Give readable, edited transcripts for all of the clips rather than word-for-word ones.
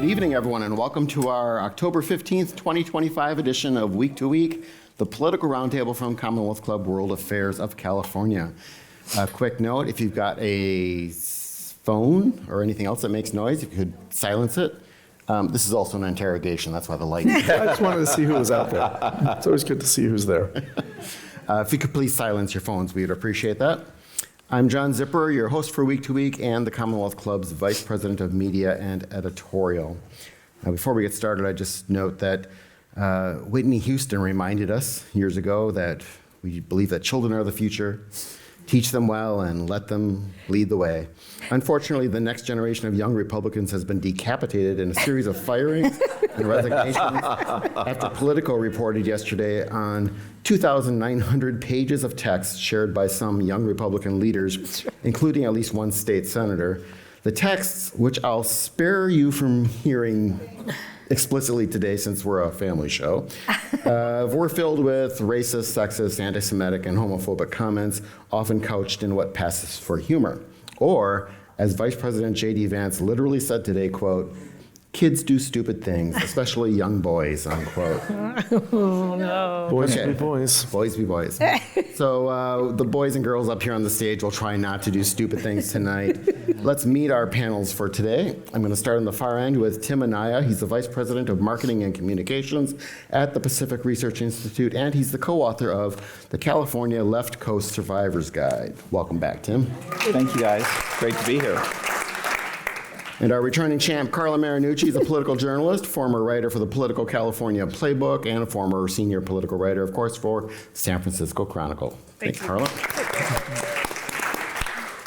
Good evening, everyone, and welcome to our October 15th, 2025 edition of Week to Week, the political roundtable from Commonwealth Club World Affairs of California. A quick note, if you've got a phone or anything else that makes noise, if you could silence it. This is also an interrogation, that's why the light. I just wanted to see who was out there. It's always good to see who's there. If you could please silence your phones, we'd appreciate that. I'm John Zipper, your host for Week to Week and the Commonwealth Club's Vice President of Media and Editorial. Now, before we get started, I just note that Whitney Houston reminded us years ago that we believe that children are the future, teach them well, and let them lead the way. Unfortunately, the next generation of young Republicans has been decapitated in a series of firings and resignations after Politico reported yesterday on 2,900 pages of text shared by some young Republican leaders, including at least one state senator. The texts, which I'll spare you from hearing explicitly today since we're a family show, were filled with racist, sexist, anti-Semitic, and homophobic comments, often couched in what passes for humor. Or, as Vice President J.D. Vance literally said today, quote, "Kids do stupid things, especially young boys," unquote. Oh, no. Boys be boys. Boys be boys. So the boys and girls up here on the stage will try not to do stupid things tonight. Let's meet our panels for today. I'm going to start on the far end with Tim Anaya. He's the Vice President of Marketing and Communications at the Pacific Research Institute, and he's the co-author of the California Left Coast Survivor's Guide. Welcome back, Tim. Thank you, guys. Great to be here. And our returning champ, Carla Marinucci, is a political journalist, former writer for the Political California Playbook, and a former senior political writer, of course, for San Francisco Chronicle. Thanks, Carla.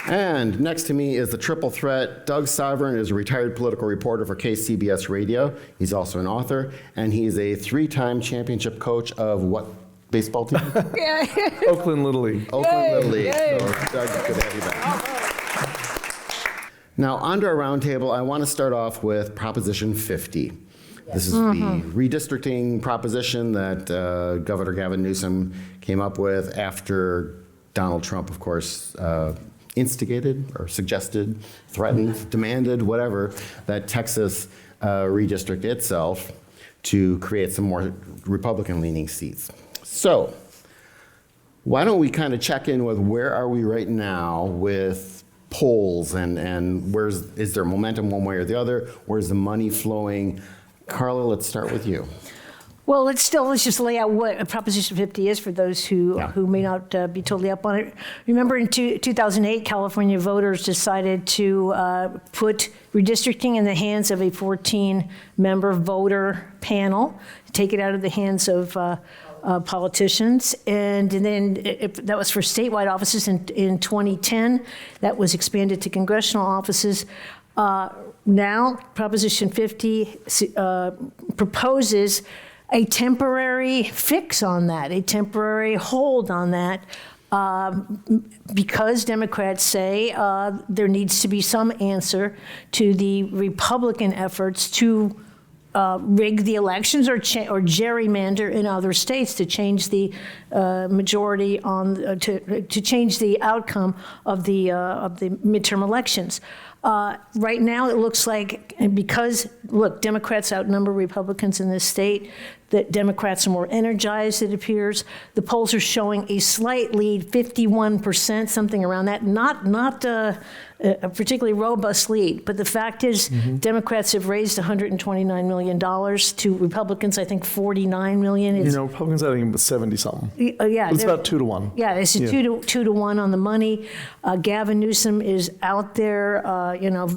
And next to me is the triple threat. Doug Sovern is a retired political reporter for KCBS Radio. He's also an author, and he's a three-time championship coach of what baseball team? Oakland Little League. Oakland Little League. So, Doug, good to have you back. Now, onto our roundtable, I want to start off with Proposition 50. This is the redistricting proposition that Governor Gavin Newsom came up with after Donald Trump, of course, instigated or suggested, threatened, demanded, whatever, that Texas redistrict itself to create some more Republican-leaning seats. So, why don't we kind of check in with where are we right now with polls and is there momentum one way or the other? Where's the money flowing? Carla, let's start with you. Well, let's just lay out what Proposition 50 is for those who may not be totally up on it. Remember in 2008, California voters decided to put redistricting in the hands of a 14-member voter panel, take it out of the hands of politicians, and then that was for statewide offices in 2010. That was expanded to congressional offices. Now, Proposition 50 proposes a temporary fix on that, a temporary hold on that, because Democrats say there needs to be some answer to the Republican efforts to rig the elections or gerrymander in other states to change the majority on to change the outcome of the midterm elections. Right now, it looks like, because Democrats outnumber Republicans in this state, that Democrats are more energized, it appears. The polls are showing a slight lead, 51%, something around that. Not a particularly robust lead, but the fact is Democrats have raised $129 million to Republicans, I think $49 million. Republicans, I think, 70-something. Yeah. It's about 2 to 1. Yeah, it's a 2 to 1 on the money. Gavin Newsom is out there,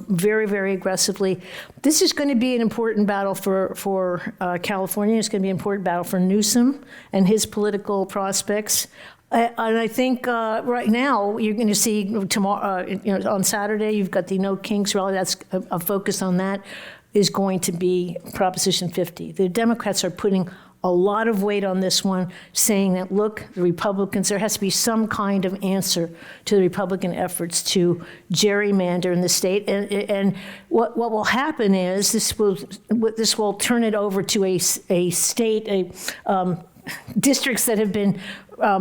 very, very aggressively. This is going to be an important battle for California. It's going to be an important battle for Newsom and his political prospects. And I think right now you're going to see tomorrow, on Saturday, you've got the No Kings rally. That's a focus on that is going to be Proposition 50. The Democrats are putting a lot of weight on this one, saying that, look, the Republicans, there has to be some kind of answer to the Republican efforts to gerrymander in the state. And what will happen is this will turn it over to a state, districts that have been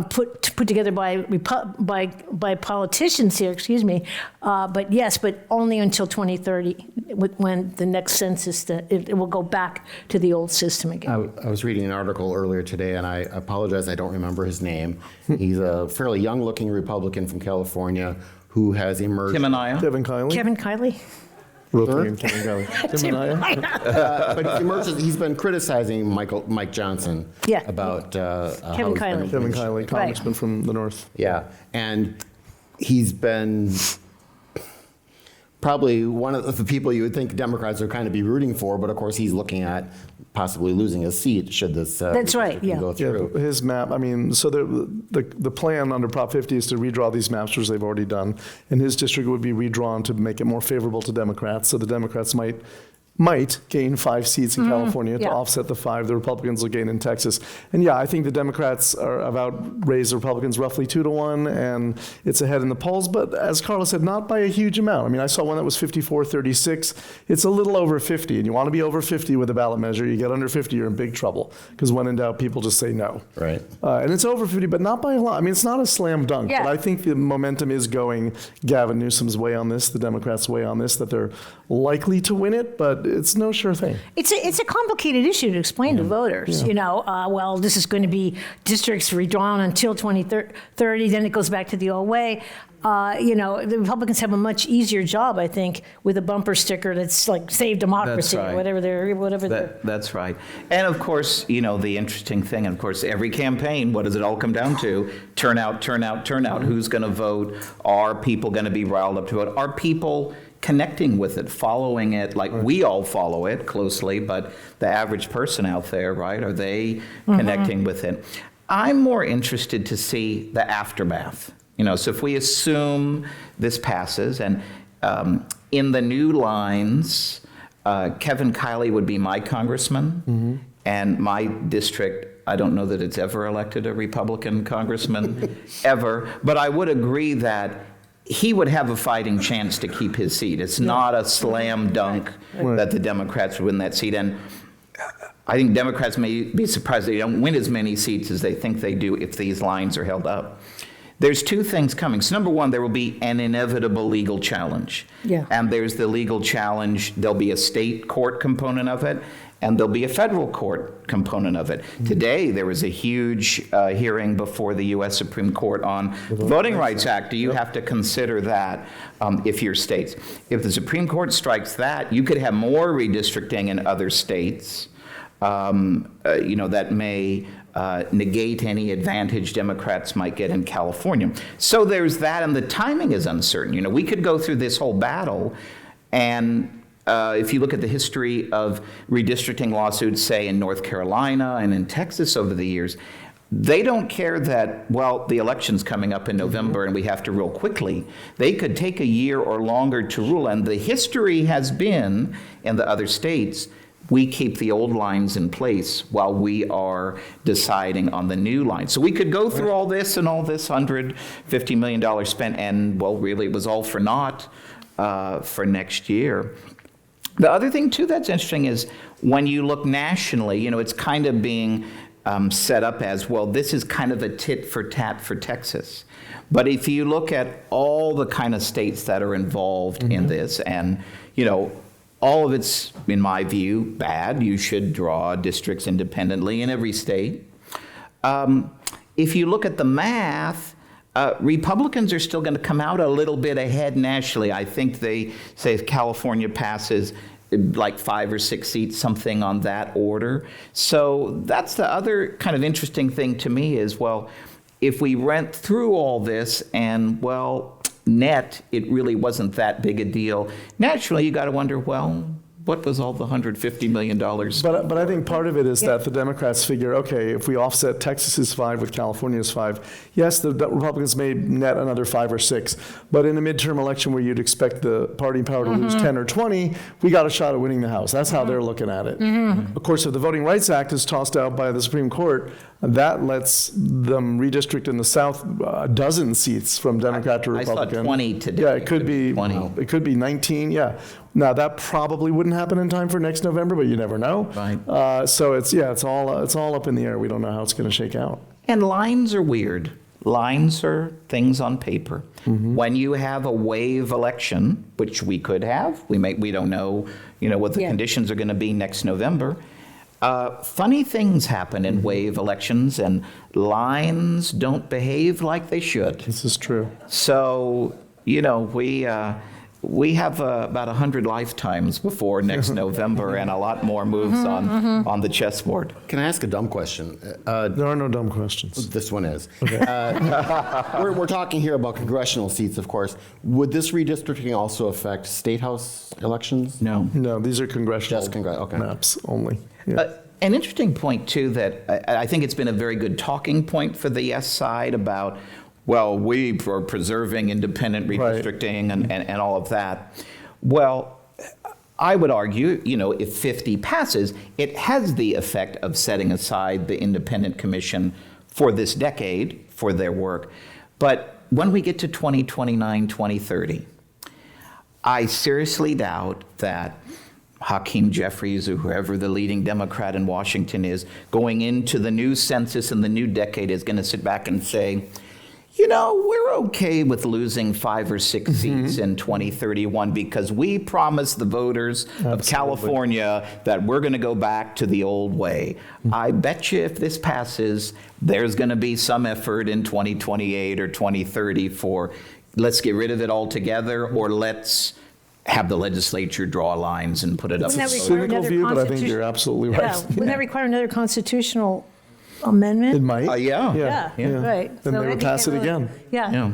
put together by politicians here, excuse me. But yes, but only until 2030, when the next census, it will go back to the old system again. I was reading an article earlier today, and I apologize, I don't remember his name. He's a fairly young-looking Republican from California who has emerged. Tim and I. Kevin Kiley? Kevin Kiley? Kevin Kiley. Tim Anaya? But he's emerged, he's been criticizing Mike Johnson Yeah. about how Kevin he's been- Kiley. Kevin Kiley, congressman from the north. Yeah, and he's been probably one of the people you would think Democrats would kind of be rooting for, but of course he's looking at possibly losing his seat should this That's right, yeah. go Yeah, through. his map, I mean, so the plan under Prop 50 is to redraw these maps, which they've already done, and his district would be redrawn to make it more favorable to Democrats, so the Democrats might gain 5 seats in California to yeah. offset the 5 the Republicans will gain in have I think the Democrats have outraised the Republicans roughly 2-1, and it's ahead in the polls, but as Carla said, not by a huge amount. I mean, I saw one that was 54-36. It's a little over 50, and you want to be over 50 with a ballot measure. You get under 50, you're in big trouble, because when in doubt, people just say no. Right. And it's over 50, but not by a lot. I mean, it's not a slam dunk, Yeah. but I think the momentum is going Gavin Newsom's way on this, the Democrats' way on this, that they're likely to win it, but it's no sure thing. It's a complicated issue to explain to voters. You know, well, this is going to be districts redrawn until 2030, then it goes back to the old way. You know, the Republicans have a much easier job, I think, with a bumper sticker that's like "Save Democracy" That's right. or whatever they're. That's right. And of course, you know, the interesting thing, and of course, every campaign, what does it all come down to? Turnout, turnout, turnout. Who's going to vote? Are people going to be riled up to vote? Are people connecting with it, following it like we all follow it closely, but the average person out there, right? Are they connecting with it? I'm more interested to see the aftermath. You know, so if we assume this passes, and in the new lines, Kevin Kiley would be my congressman, and my district, I don't know that it's ever elected a Republican congressman, ever, but I would agree that he would have a fighting chance to keep his seat. It's not a slam dunk that the Democrats would win that seat. And I think Democrats may be surprised they don't win as many seats as they think they do if these lines are held up. There's 2 things coming. So number one, there will be an inevitable legal challenge. Yeah. And there's the legal challenge. There'll be a state court component of it, and there'll be a federal court component of it. Today, there was a huge hearing before the U.S. Supreme Court on the Voting Rights Act. Do you have to consider that if you're states? If the Supreme Court strikes that, you could have more redistricting in other states, you know, that may negate any advantage Democrats might get in California. So there's that, and the timing is uncertain. You know, we could go through this whole battle, and if you look at the history of redistricting lawsuits, say in North Carolina and in Texas over the years, they don't care that, well, the election's coming up in November and we have to rule quickly. They could take a year or longer to rule, and the history has been in the other states, we keep the old lines in place while we are deciding on the new lines. So we could go through all this and all this $150 million spent, and, well, really it was all for naught for next year. The other thing, too, that's interesting is when you look nationally, you know, it's kind of being set up as, well, this is kind of a tit for tat for Texas. But if you look at all the kind of states that are involved in this, and, you know, all of it's, in my view, bad. You should draw districts independently in every state. If you look at the math, Republicans are still going to come out a little bit ahead nationally. I think they say if California passes, like 5 or 6 seats, something on that order. So that's the other kind of interesting thing to me is, well, if we went through all this and, well, net, it really wasn't that big a deal. Naturally, you got to wonder, well, what was all the $150 million? But I think part of it is that the Democrats figure, okay, if we offset Texas's 5 with California's 5, yes, the Republicans may net another 5 or 6, but in a midterm election where you'd expect the party in power to lose 10 or 20, we got a shot at winning the House. That's how they're looking at it. Of course, if the Voting Rights Act is tossed out by the Supreme Court, that lets them redistrict in the South a dozen seats from Democrat to I saw Republican. 20 today. Yeah, it could be 20. It could be 19. Yeah. Now that probably wouldn't happen in time for next November, but you never know. Right. So it's all up in the air. We don't know how it's going to shake out. And lines are weird. Lines are things on paper. When you have a wave election, which we could have, we don't know, what the Yeah. conditions are going to be next November. Funny things happen in wave elections, and lines don't behave like they should. This is true. So, we have about 100 lifetimes before next November, and a lot more moves on the chessboard. Can I ask a dumb question? There are no dumb questions. This one is. We're talking here about congressional seats, of course. Would this redistricting also affect state house elections? No. No, these are congressional Just okay. maps only. Yeah. An interesting point, too, that I think it's been a very good talking point for the yes side about, well, we are preserving independent redistricting and all of that. Well, I would argue, if 50 passes, it has the effect of setting aside the independent commission for this decade for their work. But when we get to 2029, 2030, I seriously doubt that Hakeem Jeffries or whoever the leading Democrat in Washington is going into the new census and the new decade is going to sit back and say, we're okay with losing 5 or 6 seats in 2031 because we promised the voters of California that we're going to go back to the old way. I bet you if this passes, there's going to be some effort in 2028 or 2030 for let's get rid of it altogether, or let's have the legislature draw lines and put it up. Wouldn't that It's a require cynical another view, but I think constitution- you're absolutely Yeah, right. wouldn't that require another constitutional amendment? It might. Yeah. Yeah, right. Then So they would that pass can't it really- again. Yeah.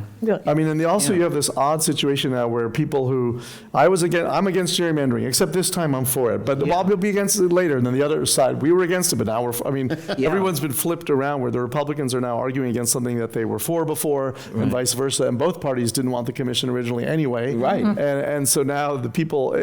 I mean, and you have this odd situation now where people who I'm against gerrymandering, except this time I'm for it. But I'll be against it later. And then the other side, we were against it, but now everyone's been flipped around where the Republicans are now arguing against something that they were for before, and vice versa. And both parties didn't want the commission originally anyway. Right. And so now the people,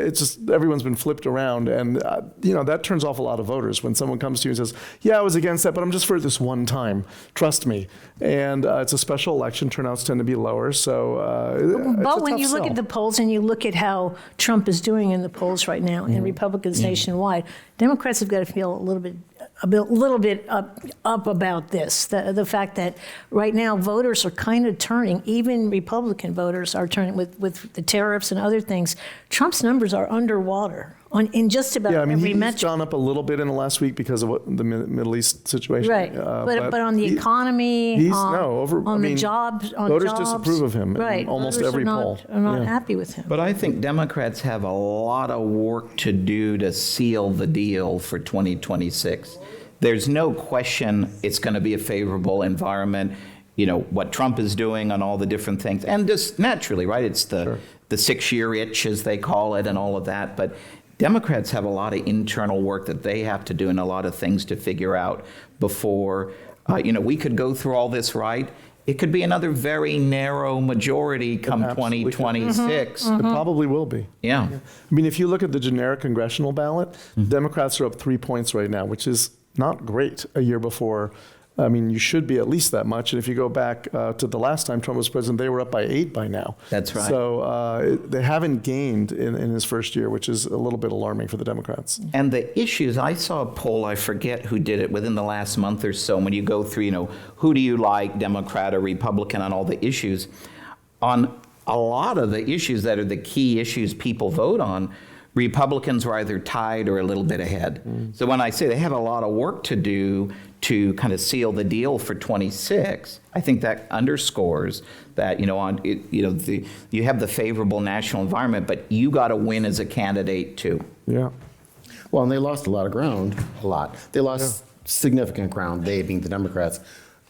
everyone's been flipped around, and that turns off a lot of voters when someone comes to you and says, "Yeah, I was against that, but I'm just for it this one time. Trust me." And it's a special election. Turnouts tend to be lower. So, it's But a when tough you look sell. at the polls and you look at how Trump is doing in the polls right now, and Republicans nationwide, Democrats have got to feel a little bit up about this. The fact that right now voters are kind of turning, even Republican voters are turning with the tariffs and other things. Trump's numbers are underwater in just about Yeah, I mean, every he's metric. gone up a little bit in the last week because of the Middle East situation. Right, but on the economy, on the jobs, voters disapprove of him in right? almost Voters every are not, poll. Are not Yeah. happy with him. But I think Democrats have a lot of work to do to seal the deal for 2026. There's no question it's going to be a favorable environment. What Trump is doing on all the different things. And just naturally, right, it's the 6-year itch, as they call it, and all of that. But Democrats have a lot of internal work that they have to do and a lot of things to figure out before, we could go through all this right. It could be another very narrow majority come absolutely could. 2026. It probably will be. Yeah. I mean, if you look at the generic congressional ballot, Democrats are up 3 points right now, which is not great a year before. I mean, you should be at least that much. And if you go back to the last time Trump was president, they were up by 8 by now. That's right. So they haven't gained in his first year, which is a little bit alarming for the Democrats. And the issues, I saw a poll, I forget who did it, within the last month or so, when you go through, who do you like, Democrat or Republican, on all the issues. On a lot of the issues that are the key issues people vote on, Republicans were either tied or a little bit ahead. So when I say they have a lot of work to do to kind of seal the deal for 26, I think that underscores that, you have the favorable national environment, but you got to win as a candidate too. Yeah. Well, and they lost a lot of ground, They lost significant ground, they being the Democrats,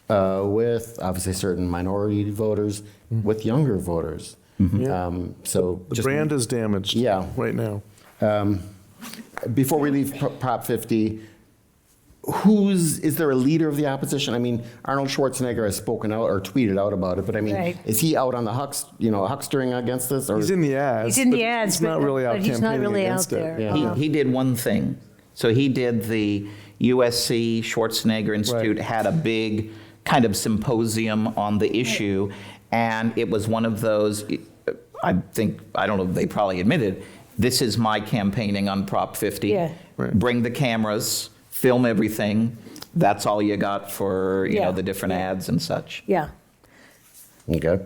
with obviously certain minority voters, with younger voters. So The brand is damaged right now. Before we leave Prop 50, is there a leader of the opposition? I mean, Arnold Schwarzenegger has spoken out or tweeted out about it, but I mean, Right. is he out on the huckstering against this? Or He's in the ads. He's in the but ads, He's not really out but he's not campaigning really out against there. it. Yeah. He did one thing. So he did USC Schwarzenegger Institute had a big kind of symposium on the issue, and it was one of those, I don't know, they probably admitted, this is my campaigning on Prop 50. Yeah. Bring the cameras, film everything. That's all you got for, you Yeah. know, the different ads and such. Yeah. Okay.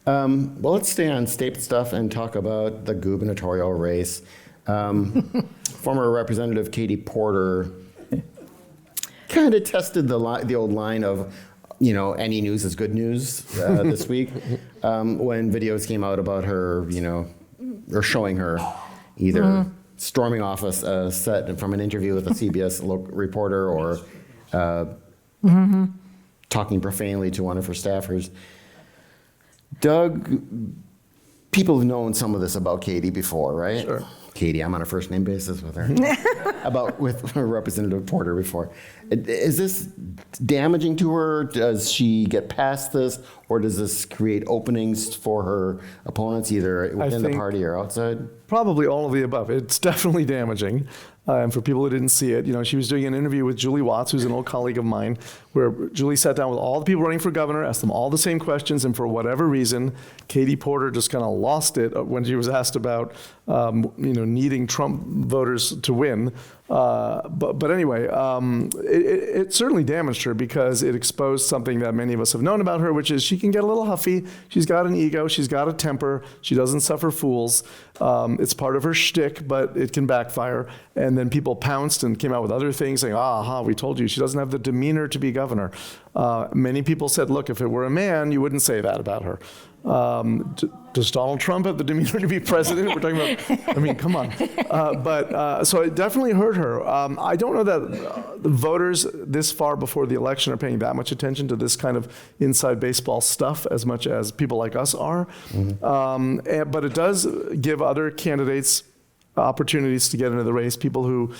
Well, let's stay on state stuff and talk about the gubernatorial race. Former Representative Katie Porter kind of tested the old line of, you know, any news is good news this week when videos came out about her, you know, or showing her either storming off a set from an interview with a CBS reporter or talking profanely to one of her staffers. Doug, people have known some of this about Katie before, right? Sure. Katie, I'm on a first name basis with her. With Representative Porter before. Is this damaging to her? Does she get past this? Or does this create openings for her opponents, either within the think- party or outside? Probably all of the above. It's definitely damaging. And for people who didn't see it, you know, she was doing an interview with Julie Watts, who's an old colleague of mine, where Julie sat down with all the people running for governor, asked them all the same questions, and for whatever reason, Katie Porter just kind of lost it when she was asked about, you know, needing Trump voters to win. But anyway, it certainly damaged her because it exposed something that many of us have known about her, which is she can get a little huffy. She's got an ego. She's got a temper. She doesn't suffer fools. It's part of her shtick, but it can backfire. And then people pounced and came out with other things saying, we told you. She doesn't have the demeanor to be governor. Many people said, look, if it were a man, you wouldn't say that about her. Does Donald Trump have the demeanor to be president? We're talking about, I mean, come on. So it definitely hurt her. I don't know that the voters this far before the election are paying that much attention to this kind of inside baseball stuff as much as people like us are. But it does give other candidates opportunities to get into the race. People who,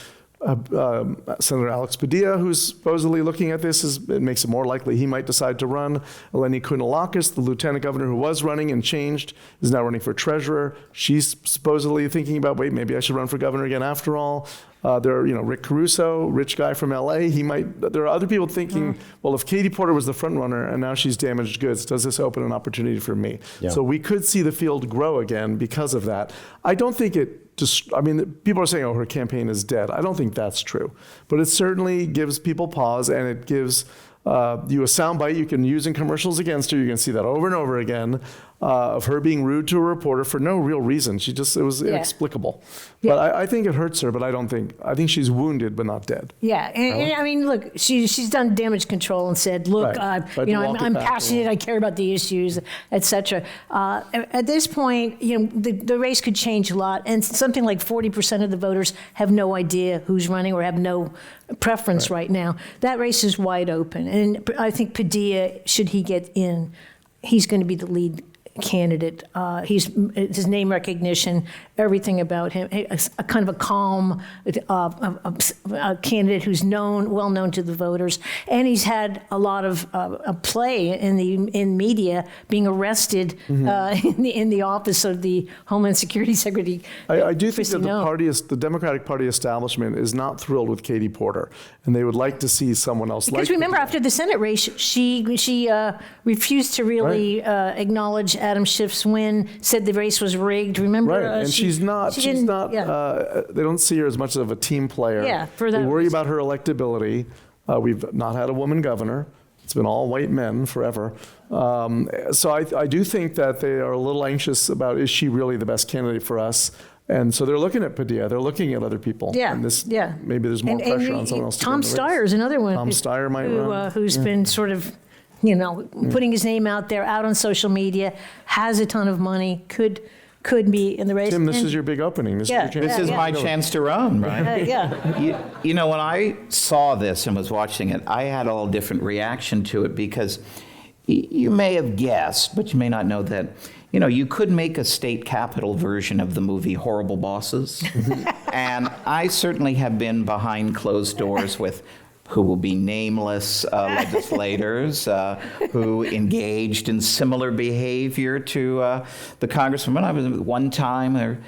Senator Alex Padilla, who's supposedly looking at this, it makes it more likely he might decide to run. Eleni Kounalakis, the lieutenant governor who was running and changed, is now running for treasurer. She's supposedly thinking about, wait, maybe I should run for governor again after all. There are, you know, Rick Caruso, rich guy from LA. There are other people thinking, well, if Katie Porter was the front runner and now she's damaged goods, does this open an opportunity for me? Yeah. So we could see the field grow again because of that. I don't think people are saying, her campaign is dead. I don't think that's true. But it certainly gives people pause, and it gives you a soundbite you can use in commercials against her. You can see that over and over again of her being rude to a reporter for no real reason. It was inexplicable. Yeah. But I think it hurts her, but I think she's wounded but not dead. Yeah, and I mean, look, she's done damage control and said, look, Right. But you know, walk it I'm back. passionate, I care about the issues, et cetera. At this point, you know, the race could change a lot, and something like 40% of the voters have no idea who's running or have no preference right now. That race is wide open, and I think Padilla, should he get in, he's going to be the lead candidate. His name recognition, everything about him, a kind of a calm a candidate who's well known to the voters, and he's had a lot of play in media, being arrested in the office of the Homeland Security Secretary. I do think that Christie the Democratic Party establishment is not thrilled with Katie Porter, and they would like to see someone else like Because remember, Padilla. after the Senate race, she refused to really acknowledge Adam Schiff's win, said the race was rigged. Remember? Right, and she's not. They don't see her as much of a team player. Yeah, for that They worry reason. about her electability. We've not had a woman governor. It's been all white men forever. So I do think that they are a little anxious about, is she really the best candidate for us? And so they're looking at Padilla. They're looking at other people. Yeah, And maybe there's more pressure on someone else. Tom to get in the race. Steyer is another one. Tom Steyer might run. Who's been sort of, you know, putting his name out there, out on social media, has a ton of money, could be in the race. Tim, this And- is your big opening. This Yeah, is your chance. This is yeah. my chance to run, right? yeah. You know, when I saw this and was watching it, I had a little different reaction to it because you may have guessed, but you may not know that, you know, you could make a state capital version of the movie Horrible Bosses. And I certainly have been behind closed doors with who will be nameless legislators who engaged in similar behavior to the congresswoman. I was one time,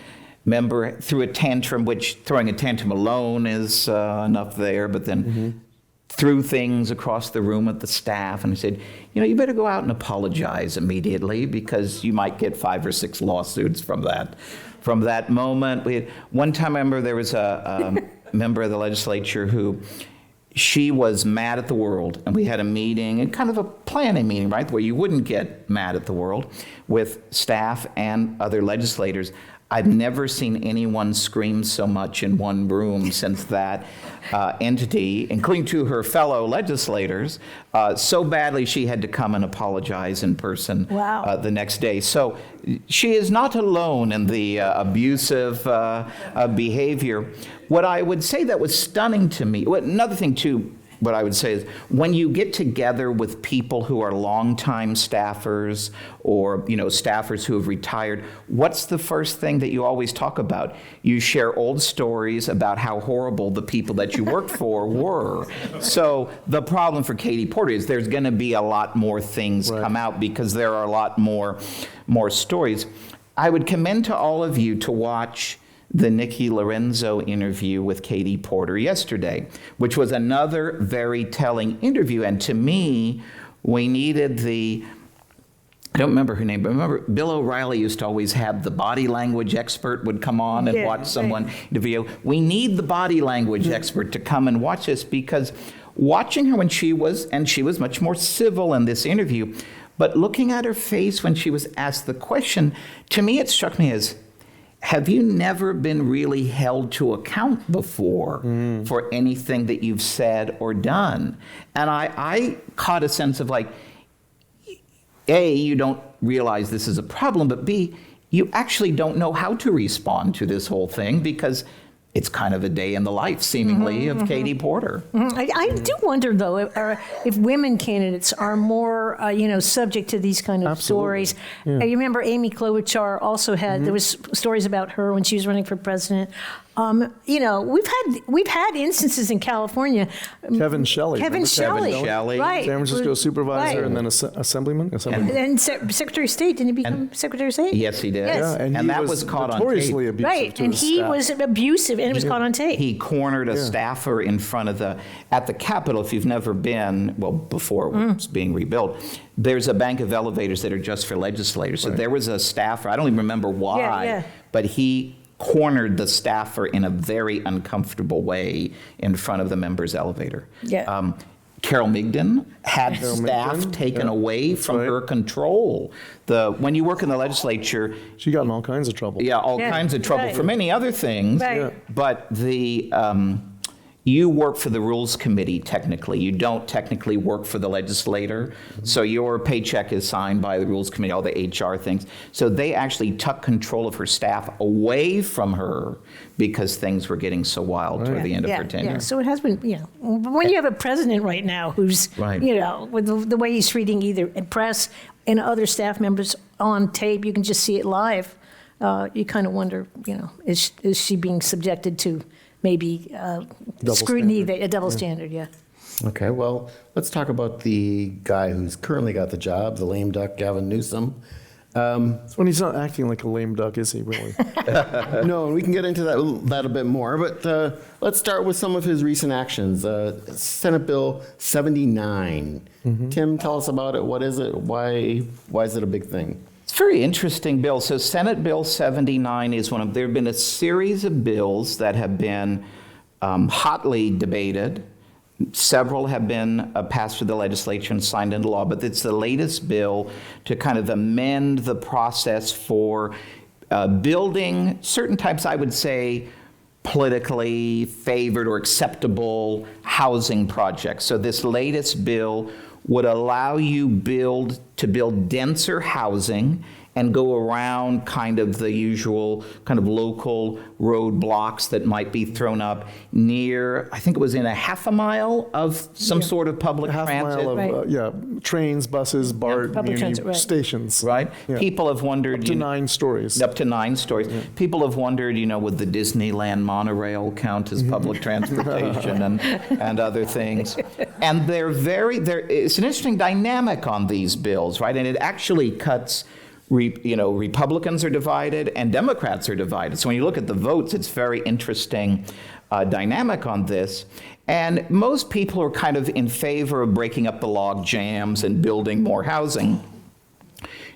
member threw a tantrum, which throwing a tantrum alone is enough there, but then threw things across the room at the staff, and I said, you better go out and apologize immediately because you might get 5 or 6 lawsuits from that. From that moment, one time I remember there was a member of the legislature who, she was mad at the world, and we had a meeting, and kind of a planning meeting, right, where you wouldn't get mad at the world, with staff and other legislators. I've never seen anyone scream so much in one room since that entity, including to her fellow legislators, so badly she had to come and apologize in person Wow. the next day. So she is not alone in the abusive behavior. What I would say that was stunning to me, another thing too, what I would say is when you get together with people who are longtime staffers or staffers who have retired, what's the first thing that you always talk about? You share old stories about how horrible the people that you worked for were. So the problem for Katie Porter is there's going to be a lot more things come out because there are a lot more stories. I would commend to all of you to watch the Nikki Lorenzo interview with Katie Porter yesterday, which was another very telling interview. And to me, we needed I don't remember her name, but remember Bill O'Reilly used to always have the body language expert would come on and watch someone interview. We need the body language expert to come and watch this, because watching her when she was much more civil in this interview, but looking at her face when she was asked the question, to me it struck me as, have you never been really held to account before for anything that you've said or done? And I caught a sense of like, A, you don't realize this is a problem, but B, you actually don't know how to respond to this whole thing because it's kind of a day in the life, seemingly, of Katie Porter. I do wonder, though, if women candidates are more, subject to these kind of stories. Yeah. You remember Amy Klobuchar also had, there was stories about her when she was running for president. We've had instances in California. Kevin Shelley. Kevin Shelley. San Right. Francisco supervisor and then assemblyman. And Secretary of State, didn't he become Secretary of State? Yes, he did. Yes. Yeah, and that was caught on tape. Notoriously abusive Right, to and his he staff. was abusive, and it was caught on tape. He cornered a staffer in front of at the Capitol. If you've never been, before it was being rebuilt, there's a bank of elevators that are just for legislators. So there was a staffer, I don't even remember why, but he cornered the staffer in a very uncomfortable way in front of the member's elevator. Yeah. Carol Migden had staff taken away from her control. When you work in the legislature, she got in all kinds of trouble. Yeah, all kinds of trouble for many other things. Right. Yeah. But you work for the Rules Committee technically. You don't technically work for the legislator. So your paycheck is signed by the Rules Committee, all the HR things. So they actually took control of her staff away from her because things were getting so wild toward the end of her tenure. Yeah, so it has been, when you have a president right now who's, with the way he's treating either press and other staff members on tape, you can just see it live. You kind of wonder, is she being subjected to maybe scrutiny, a double standard, Okay, well, let's talk about the guy who's currently got the job, the lame duck, Gavin Newsom. When he's not acting like a lame duck, is he really? No, and we can get into that a bit more, but let's start with some of his recent actions. Senate Bill 79. Tim, tell us about it. What is it? Why is it a big thing? It's a very interesting bill. So Senate Bill 79 is there have been a series of bills that have been hotly debated. Several have been passed through the legislature and signed into law, but it's the latest bill to kind of amend the process for building certain types, I would say, politically favored or acceptable housing projects. So this latest bill would allow you to build denser housing and go around kind of the usual kind of local roadblocks that might be thrown up near, I think it was in a half a mile of some sort of public Half transit. mile of trains, buses, BART, public transit, stations. Right? Yeah. People have wondered. Up to 9 stories. Up to 9 stories. Yeah. People have wondered, would the Disneyland monorail count as public transportation and other things? And it's an interesting dynamic on these bills, right? And it actually cuts Republicans are divided and Democrats are divided. So when you look at the votes, it's very interesting dynamic on this. And most people are kind of in favor of breaking up the log jams and building more housing.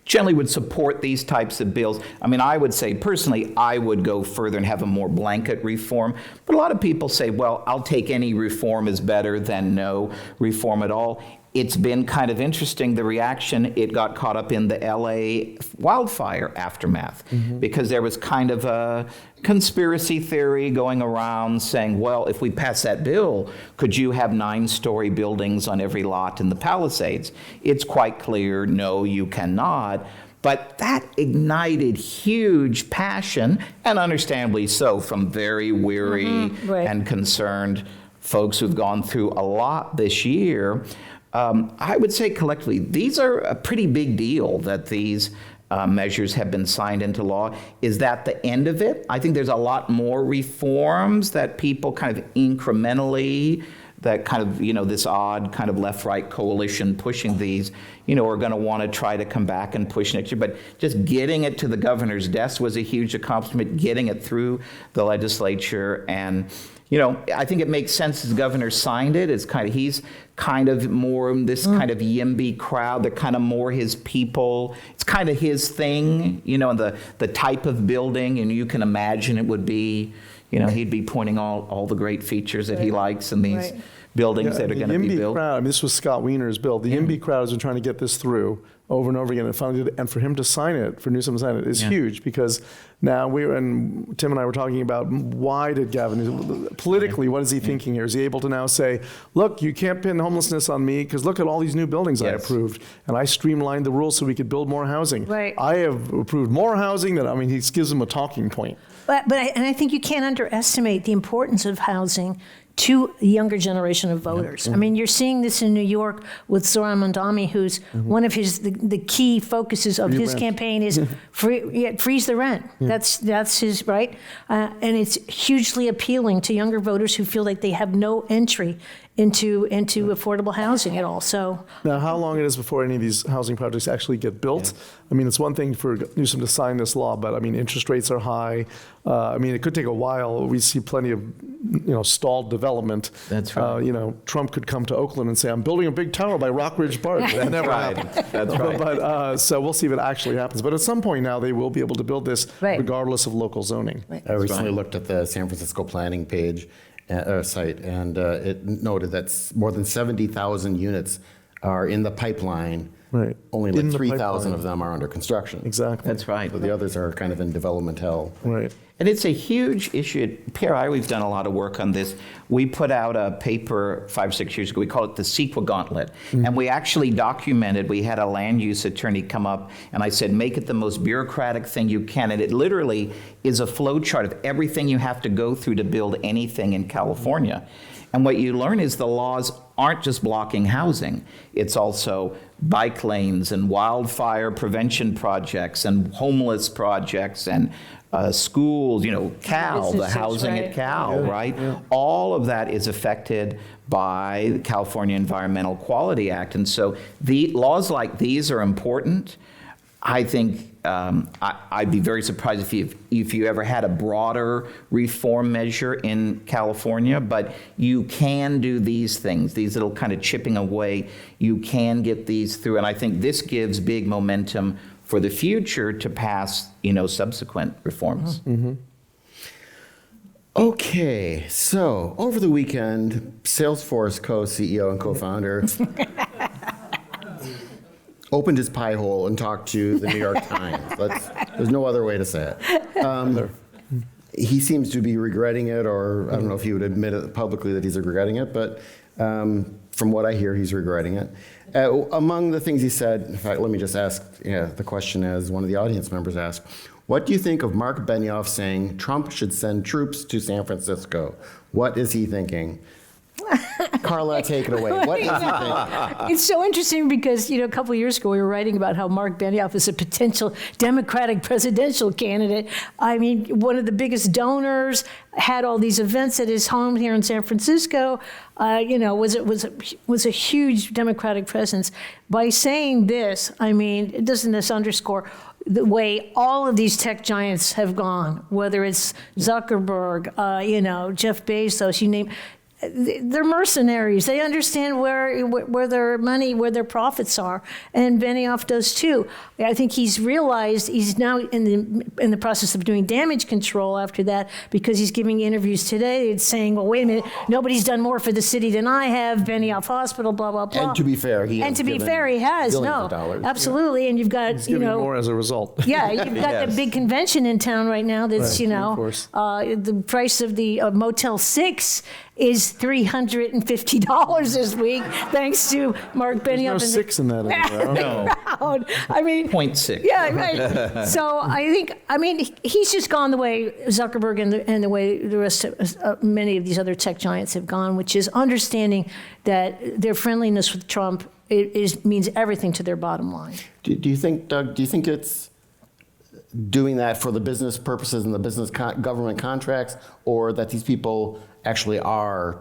Generally would support these types of bills. I mean, I would say personally, I would go further and have a more blanket reform. But a lot of people say, well, I'll take any reform is better than no reform at all. It's been kind of interesting, the reaction. It got caught up in the LA wildfire aftermath because there was kind of a conspiracy theory going around saying, well, if we pass that bill, could you have 9-story buildings on every lot in the Palisades? It's quite clear, no, you cannot. But that ignited huge passion, and understandably so, from very weary right. and concerned folks who've gone through a lot this year. I would say collectively, these are a pretty big deal that these measures have been signed into law. Is that the end of it? I think there's a lot more reforms that people kind of incrementally, that kind of, this odd kind of left-right coalition pushing these, are going to want to try to come back and push next year. But just getting it to the governor's desk was a huge accomplishment, getting it through the legislature. And I think it makes sense as the governor signed it. He's kind of more this kind of YIMBY crowd. They're kind of more his people. It's kind of his thing, and the type of building. And you can imagine it would be, he'd be pointing all the great features that he likes in these buildings that are going to be built. Crowd, I mean, this was Scott Wiener's bill. The YIMBY crowd has been trying to get this through over and over again, and finally did it. And for him to sign it, for Newsom to sign it, is huge, because now Tim and I were talking about, why did Gavin, politically, what is he thinking here? Is he able to now say, look, you can't pin homelessness on me, because look at all these new buildings I approved, and I streamlined the rules so we could build more housing. Right. I have approved more housing than, he gives them a talking point. But I think you can't underestimate the importance of housing to a younger generation of voters. I mean, you're seeing this in New York with Zoran Mondani, who's one of the key focuses of his campaign is freeze the rent. That's his, right? And it's hugely appealing to younger voters who feel like they have no entry into affordable housing at all. So now, how long it is before any of these housing projects actually get built? I mean, it's one thing for Newsom to sign this law, but I mean, interest rates are high. It could take a while. We see plenty of stalled development. That's right. Trump could come to Oakland and say, I'm building a big tower by Rockridge Park. That never happened. That's right. But so we'll see if it actually happens. But at some point now, they will be able to build this regardless of local zoning. Right. I recently looked at the San Francisco planning page site, and it noted that more than 70,000 units are in the pipeline. Right. Only In like the 3,000 pipeline. of them are under construction. Exactly. That's right. So the others are kind of in development hell. Right. And it's a huge issue. PRI, we've done a lot of work on this. We put out a paper 5 or 6 years ago. We call it the CEQA Gauntlet. And we actually documented, we had a land use attorney come up, and I said, make it the most bureaucratic thing you can. And it literally is a flow chart of everything you have to go through to build anything in California. And what you learn is the laws aren't just blocking housing. It's also bike lanes and wildfire prevention projects and homeless projects and schools, CAL, the Businesses, housing right. at CAL, right? All of that is affected by the California Environmental Quality Act. And so the laws like these are important. I think I'd be very surprised if you ever had a broader reform measure in California, but you can do these things, these little kind of chipping away. You can get these through, and I think this gives big momentum for the future to pass, subsequent reforms. Okay, so over the weekend, Salesforce co-CEO and co-founder opened his pie hole and talked to the New York Times. There's no other way to say it. He seems to be regretting it, or I don't know if he would admit it publicly that he's regretting it, but from what I hear, he's regretting it. Among the things he said, in fact, let me just ask the question as one of the audience members asked, what do you think of Mark Benioff saying Trump should send troops to San Francisco? What is he thinking? Carla, take it away. What is he thinking? It's so interesting because, a couple of years ago, we were writing about how Mark Benioff is a potential Democratic presidential candidate. I mean, one of the biggest donors, had all these events at his home here in San Francisco, was a huge Democratic presence. By saying this, doesn't this underscore the way all of these tech giants have gone, whether it's Zuckerberg, Jeff Bezos, you name. They're mercenaries. They understand where their money, where their profits are, and Benioff does too. I think he's realized he's now in the process of doing damage control after that, because he's giving interviews today and saying, "Well, wait a minute, nobody's done more for the city than I have." Benioff Hospital, blah blah blah. And to be fair, he and has to be given fair, he has billions no, of dollars. absolutely. And you've got He's giving more as a result. yeah, you've got Yes. the big convention in town right now. That's Right, of course. the price of the Motel 6 is $350 this week, thanks to Mark Benioff. No and the six in that anymore. No, crowd. I mean, 0.6. yeah, right. So he's just gone the way Zuckerberg and the way the rest of many of these other tech giants have gone, which is understanding that their friendliness with Trump means everything to their bottom line. Do you think, Doug, it's doing that for the business purposes and the business government contracts, or that these people actually are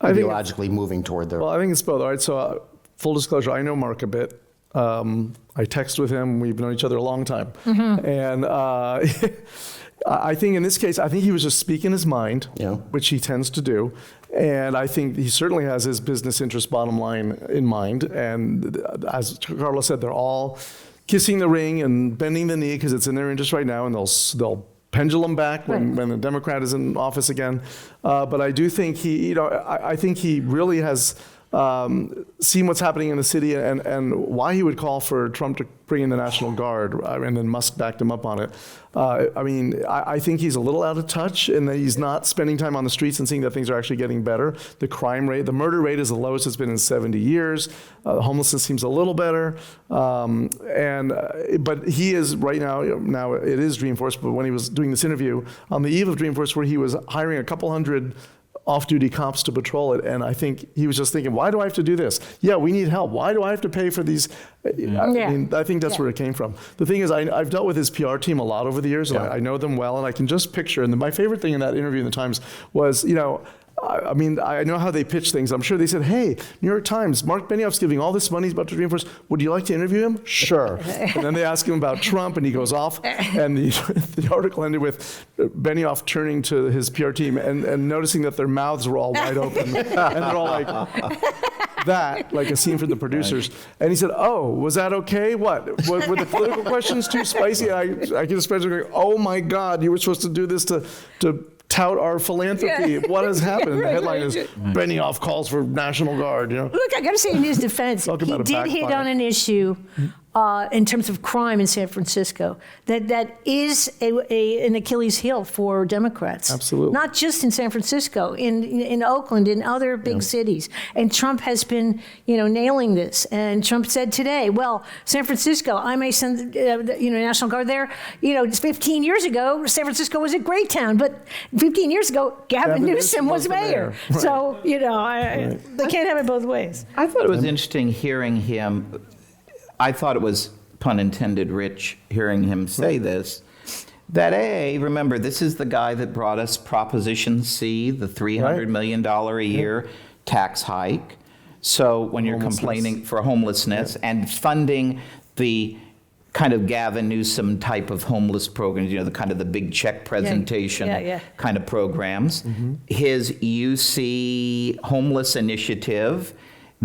I think- ideologically moving toward their... Well, I think it's both. All right, so full disclosure, I know Mark a bit. I text with him. We've known each other a long time. And I think in this case, I think he was just speaking his mind, Yeah. which he tends to do. And I think he certainly has his business interest bottom line in mind. And as Carlos said, they're all kissing the ring and bending the knee because it's in their interest right now, and they'll pendulum back when the Democrat is in office again. But I do think I think he really has seen what's happening in the city and why he would call for Trump to bring in the National Guard, and then Musk backed him up on it. I think he's a little out of touch in that he's not spending time on the streets and seeing that things are actually getting better. The crime rate, the murder rate is the lowest it's been in 70 years. Homelessness seems a little better. But he is right now it is Dreamforce, but when he was doing this interview on the eve of Dreamforce where he was hiring a couple hundred off-duty cops to patrol it, and I think he was just thinking, why do I have to do this? Yeah, we need help. Why do I have to pay for these? I think that's where it came from. The thing is, I've dealt with his PR team a lot over the years, and I know them well, and I can just picture, and my favorite thing in that interview in the Times was, I know how they pitch things. I'm sure they said, hey, New York Times, Mark Benioff's giving all this money about to Dreamforce. Would you like to interview him? Sure. And then they ask him about Trump, and he goes off. And the article ended with Benioff turning to his PR team and noticing that their mouths were all wide open. And they're all like, that, like a scene from The Producers. And he said, oh, was that okay? What? Were the political questions too spicy? I can just imagine going, oh my God, you were supposed to do this to tout our philanthropy. What has happened? The headline is Benioff calls for National Guard. Look, I got to say, in his defense, Talk he about a did hit backfire. on an issue in terms of crime in San Francisco that is an Achilles heel for Democrats. Absolutely. Not just in San Francisco, in Oakland, in other big cities. And Trump has been, nailing this. And Trump said today, well, San Francisco, I may send, National Guard there. 15 years ago, San Francisco was a great town, but 15 years ago, Gavin Newsom was the mayor. Right. So, they can't have it both ways. I thought it was interesting hearing him. I thought it was, pun intended, rich hearing him say this. That remember, this is the guy that brought us Proposition C, the $300 million a year tax hike. So when you're complaining for homelessness and funding the kind of Gavin Newsom type of homeless programs, the kind of the big check presentation kind of programs, his UC homeless initiative.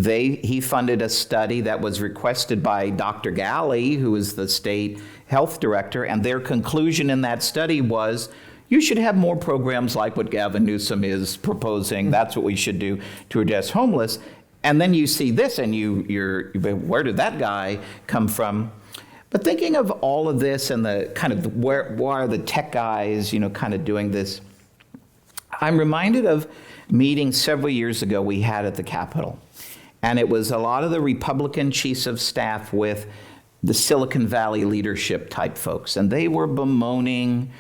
He funded a study that was requested by Dr. Galley, who is the state health director, and their conclusion in that study was, you should have more programs like what Gavin Newsom is proposing. That's what we should do to address homeless. And then you see this, and you're where did that guy come from? But thinking of all of this and the kind of where are the tech guys, kind of doing this, I'm reminded of meetings several years ago we had at the Capitol. And it was a lot of the Republican chiefs of staff with the Silicon Valley leadership type folks. And they were bemoaning,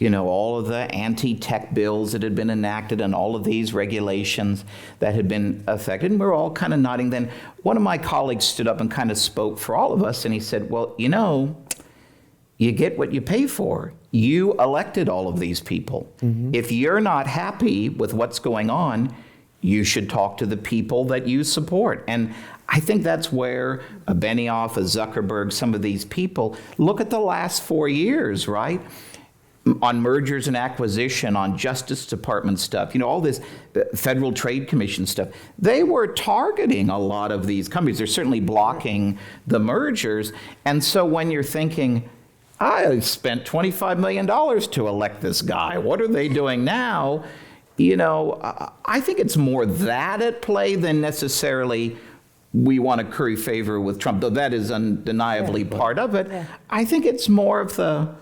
all of the anti-tech bills that had been enacted and all of these regulations that had been affected. And we were all kind of nodding. Then one of my colleagues stood up and kind of spoke for all of us. And he said, well, you get what you pay for. You elected all of these people. If you're not happy with what's going on, you should talk to the people that you support. And I think that's where a Benioff, a Zuckerberg, some of these people, look at the last 4 years, right? On mergers and acquisition, on Justice Department stuff, all this Federal Trade Commission stuff. They were targeting a lot of these companies. They're certainly blocking the mergers. And so when you're thinking, I spent $25 million to elect this guy, what are they doing now? I think it's more that at play than necessarily we want to curry favor with Trump, though that is undeniably part of it. I think it's more of the,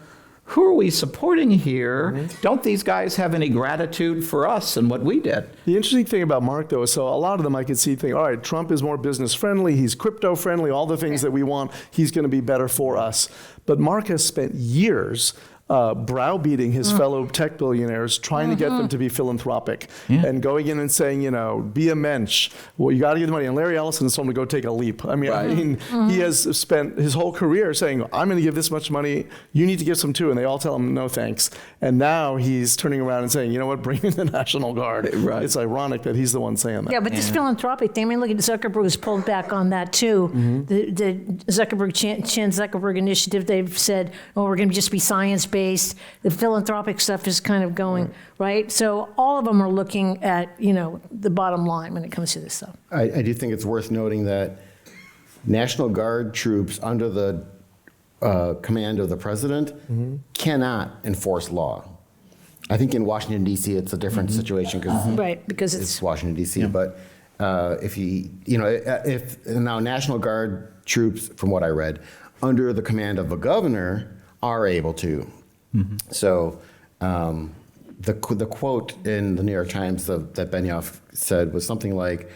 who are we supporting here? Don't these guys have any gratitude for us and what we did? The interesting thing about Mark, though, is so a lot of them I could see think, all right, Trump is more business friendly, he's crypto friendly, all the things that we want, he's going to be better for us. But Mark has spent years browbeating his fellow tech billionaires, trying to get them to be philanthropic, and going in and saying, be a mensch. Well, you got to give the money. And Larry Ellison has told him to go take a leap. I mean, he has spent his whole career saying, I'm going to give this much money. You need to give some too. And they all tell him, no, thanks. And now he's turning around and saying, you know what, bring in the National Guard. Right. It's ironic that he's the one saying that. Yeah, but this philanthropic thing, I mean, look at Zuckerberg's pulled back on that too. The Zuckerberg, Chan Zuckerberg initiative, they've said, oh, we're going to just be science-based. The philanthropic stuff is kind of going, right? So all of them are looking at, the bottom line when it comes to this stuff. I do think it's worth noting that National Guard troops under the command of the president cannot enforce law. I think in Washington, D.C., it's a different situation because it's Washington, D.C. But if now National Guard troops, from what I read, under the command of a governor are able to. So the quote in the New York Times that Benioff said was something like,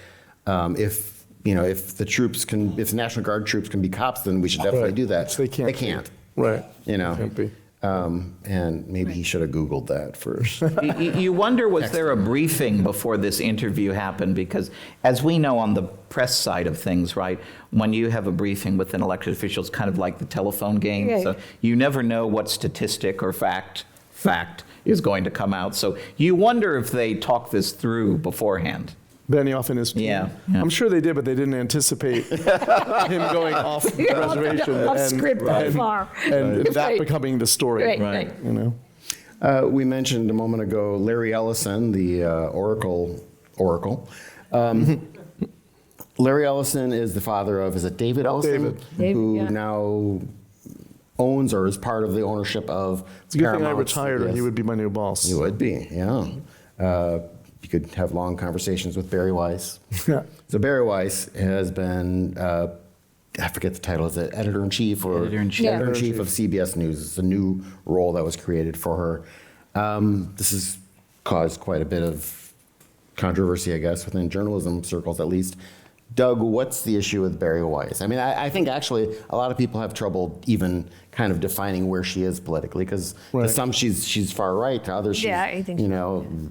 if the National Guard troops can be cops, then we should definitely do that. So they can't. They can't. Right. Can't be. And maybe he should have Googled that first. You wonder, was there a briefing before this interview happened? Because as we know on the press side of things, right, when you have a briefing with an elected official, it's kind of like the telephone game. Right. So you never know what statistic or fact is going to come out. So you wonder if they talked this through beforehand. Benioff and his team. Yeah. I'm sure they did, but they didn't anticipate him going off the reservation. Off script that far. And that becoming the story. Right. We mentioned a moment ago Larry Ellison, the Oracle. Larry Ellison is the father of, is it David Ellison? David, who now owns or is part of the ownership of It's a good Paramount. thing I retired or he would be my new boss. He would be, yeah. You could have long conversations with Barry Weiss. So Barry Weiss has been, I forget the title, is it editor-in-chief or Editor-in-chief. Yeah. Editor-in-chief of CBS News. It's a new role that was created for her. This has caused quite a bit of controversy, I guess, within journalism circles at least. Doug, what's the issue with Barry Weiss? I mean, I think actually a lot of people have trouble even kind of defining where she is politically, because to some she's far right, to others she's, I think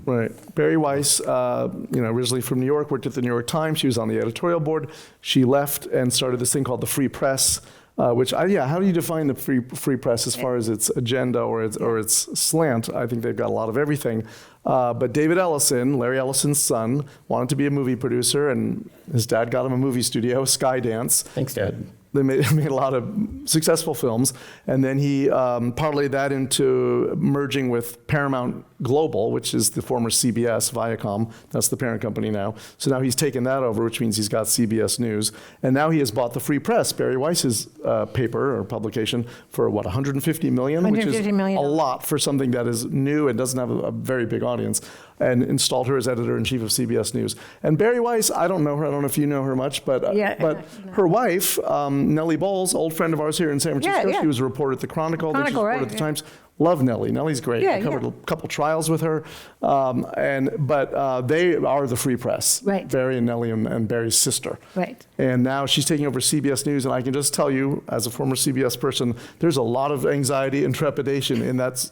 Right. Barry Weiss, originally from New York, worked at the New York Times. She was on the editorial board. She left and started this thing called the Free Press, which, how do you define the free press as far as its agenda or its slant? I think they've got a lot of everything. But David Ellison, Larry Ellison's son, wanted to be a movie producer, and his dad got him a movie studio, Skydance. Thanks, Dad. They made a lot of successful films, and then he parlayed that into merging with Paramount Global, which is the former CBS, Viacom. That's the parent company now. So now he's taken that over, which means he's got CBS News. And now he has bought the Free Press, Barry Weiss's paper or publication, for what, $150 million? Which is $150 million. a lot for something that is new and doesn't have a very big audience, and installed her as editor-in-chief of CBS News. And Barry Weiss, I don't know her. I don't know if you know her much, but her wife, Nellie Bowles, old friend of ours here in San Francisco, she was a reporter at the Chronicle, then she was a reporter at the Times. Love Nellie. Nellie's great. I covered a couple trials with her. But they are the Free Press. Right. Barry and Nellie and Barry's sister. Right. And now she's taking over CBS News, and I can just tell you, as a former CBS person, there's a lot of anxiety and trepidation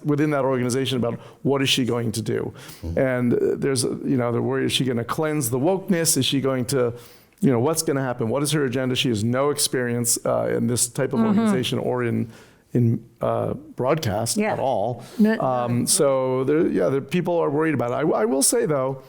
within that organization about what is she going to do. And there's, they're worried, is she going to cleanse the wokeness? Is she going to, what's going to happen? What is her agenda? She has no experience in this type of organization or in broadcast at all. So people are worried about it. I will say, though,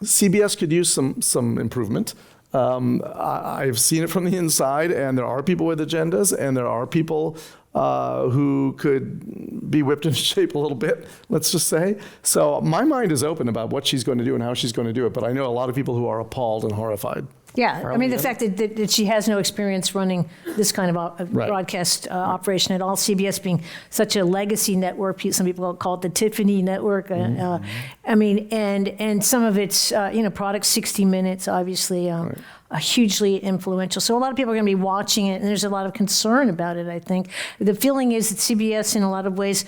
CBS could use some improvement. I've seen it from the inside, and there are people with agendas, and there are people who could be whipped into shape a little bit, let's just say. So my mind is open about what she's going to do and how she's going to do it, but I know a lot of people who are appalled and horrified. Yeah, I mean, the fact that she has no experience running this kind of Right. broadcast operation at all, CBS being such a legacy network, some people call it the Tiffany network. I mean, and some of its, products, 60 Minutes, obviously, hugely influential. So a lot of people are going to be watching it, and there's a lot of concern about it, I think. The feeling is that CBS, in a lot of ways,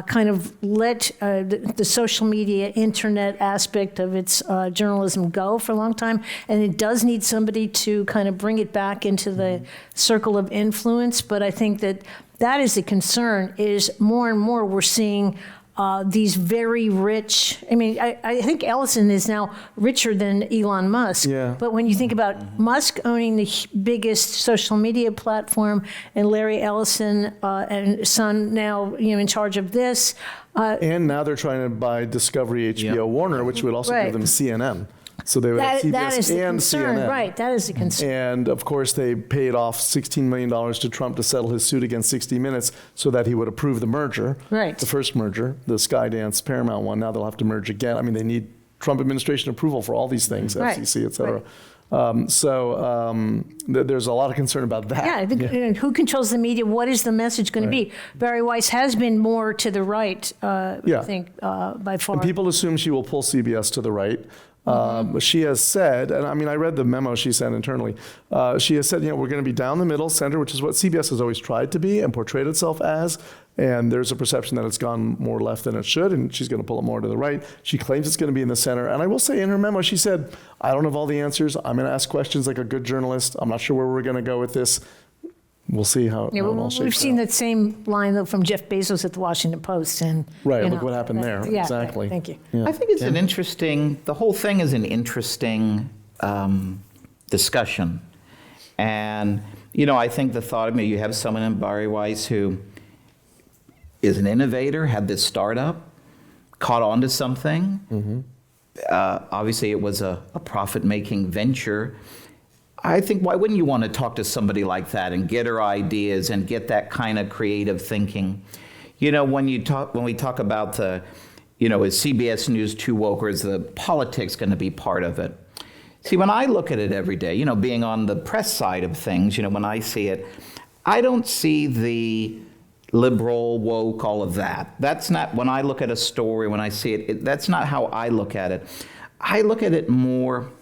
kind of let the social media, internet aspect of its journalism go for a long time, and it does need somebody to kind of bring it back into the circle of influence. But I think that is the concern, is more and more we're seeing these very rich, I mean, I think Ellison is now richer than Elon Musk. Yeah. But when you think about Musk owning the biggest social media platform and Larry Ellison and son now in charge of this. And now they're trying to buy Discovery, HBO, Yep. Warner, which would also Right. give them CNN. So they would have CBS That is the and concern, CNN. right? That is the concern. And of course, they paid off $16 million to Trump to settle his suit against 60 Minutes so that he would approve the merger. Right. The first merger, the Skydance Paramount one. Now they'll have to merge again. I mean, they need Trump administration approval for all these things, Right. FCC, et cetera. Right. There's a lot of concern about that. Yeah, I think, who controls the media? What is the message going to be? Barry Weiss has been more to the right, I think, by far. And people assume she will pull CBS to the right. She has said, and I mean, I read the memo she sent internally. She has said, we're going to be down the middle, center, which is what CBS has always tried to be and portrayed itself as. And there's a perception that it's gone more left than it should, and she's going to pull it more to the right. She claims it's going to be in the center. And I will say in her memo, she said, I don't have all the answers. I'm going to ask questions like a good journalist. I'm not sure where we're going to go with this. We'll see how it all shakes out. We've seen that same line though from Jeff Bezos at the Washington Post, and Right, look what happened there. Yeah, Exactly. Thank you. Yeah. I think it's an interesting, the whole thing is an interesting discussion. And, I think the thought of you have someone in Barry Weiss who is an innovator, had this startup, caught on to something. Obviously, it was a profit-making venture. I think, why wouldn't you want to talk to somebody like that and get her ideas and get that kind of creative thinking? When we talk about the, is CBS News too woke, or is the politics going to be part of it? See, when I look at it every day, being on the press side of things, when I see it, I don't see the liberal, woke, all of that. That's not, when I look at a story, when I see it, that's not how I look at it. I look at it more,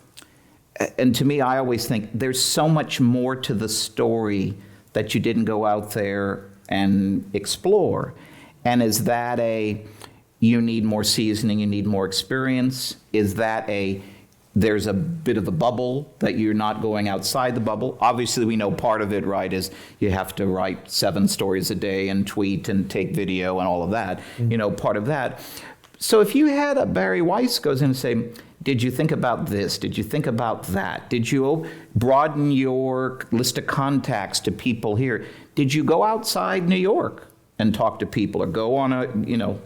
and to me, I always think there's so much more to the story that you didn't go out there and explore. And is that you need more seasoning, you need more experience? Is that there's a bit of a bubble that you're not going outside the bubble? Obviously, we know part of it, right, is you have to write 7 stories a day and tweet and take video and all of that, part of that. So if you had a Barry Weiss goes in and say, did you think about this? Did you think about that? Did you broaden your list of contacts to people here? Did you go outside New York and talk to people, or go on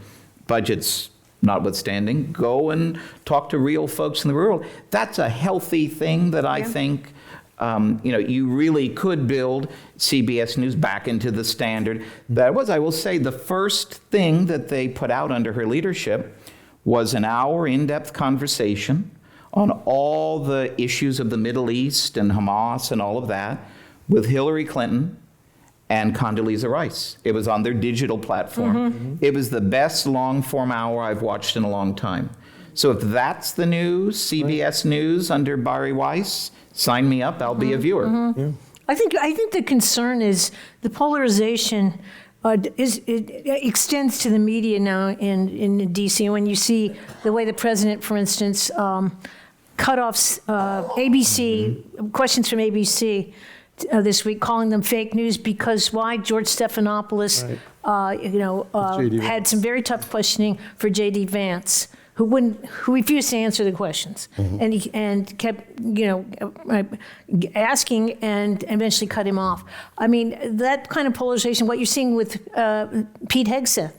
budgets notwithstanding, go and talk to real folks in the world? That's a healthy thing that I think, you really could build CBS News back into the standard. That was, I will say, the first thing that they put out under her leadership was an hour in-depth conversation on all the issues of the Middle East and Hamas and all of that with Hillary Clinton and Condoleezza Rice. It was on their digital platform. It was the best long-form hour I've watched in a long time. So if that's the news, CBS News under Barry Weiss, sign me up, I'll be a viewer. Yeah. I think the concern is the polarization it extends to the media now in D.C. When you see the way the president, for instance, cut off ABC, questions from ABC this week, calling them fake news because why? George Stephanopoulos, had some very tough questioning for J.D. Vance, who refused to answer the questions, and he kept asking and eventually cut him off. I mean, that kind of polarization, what you're seeing with Pete Hegseth,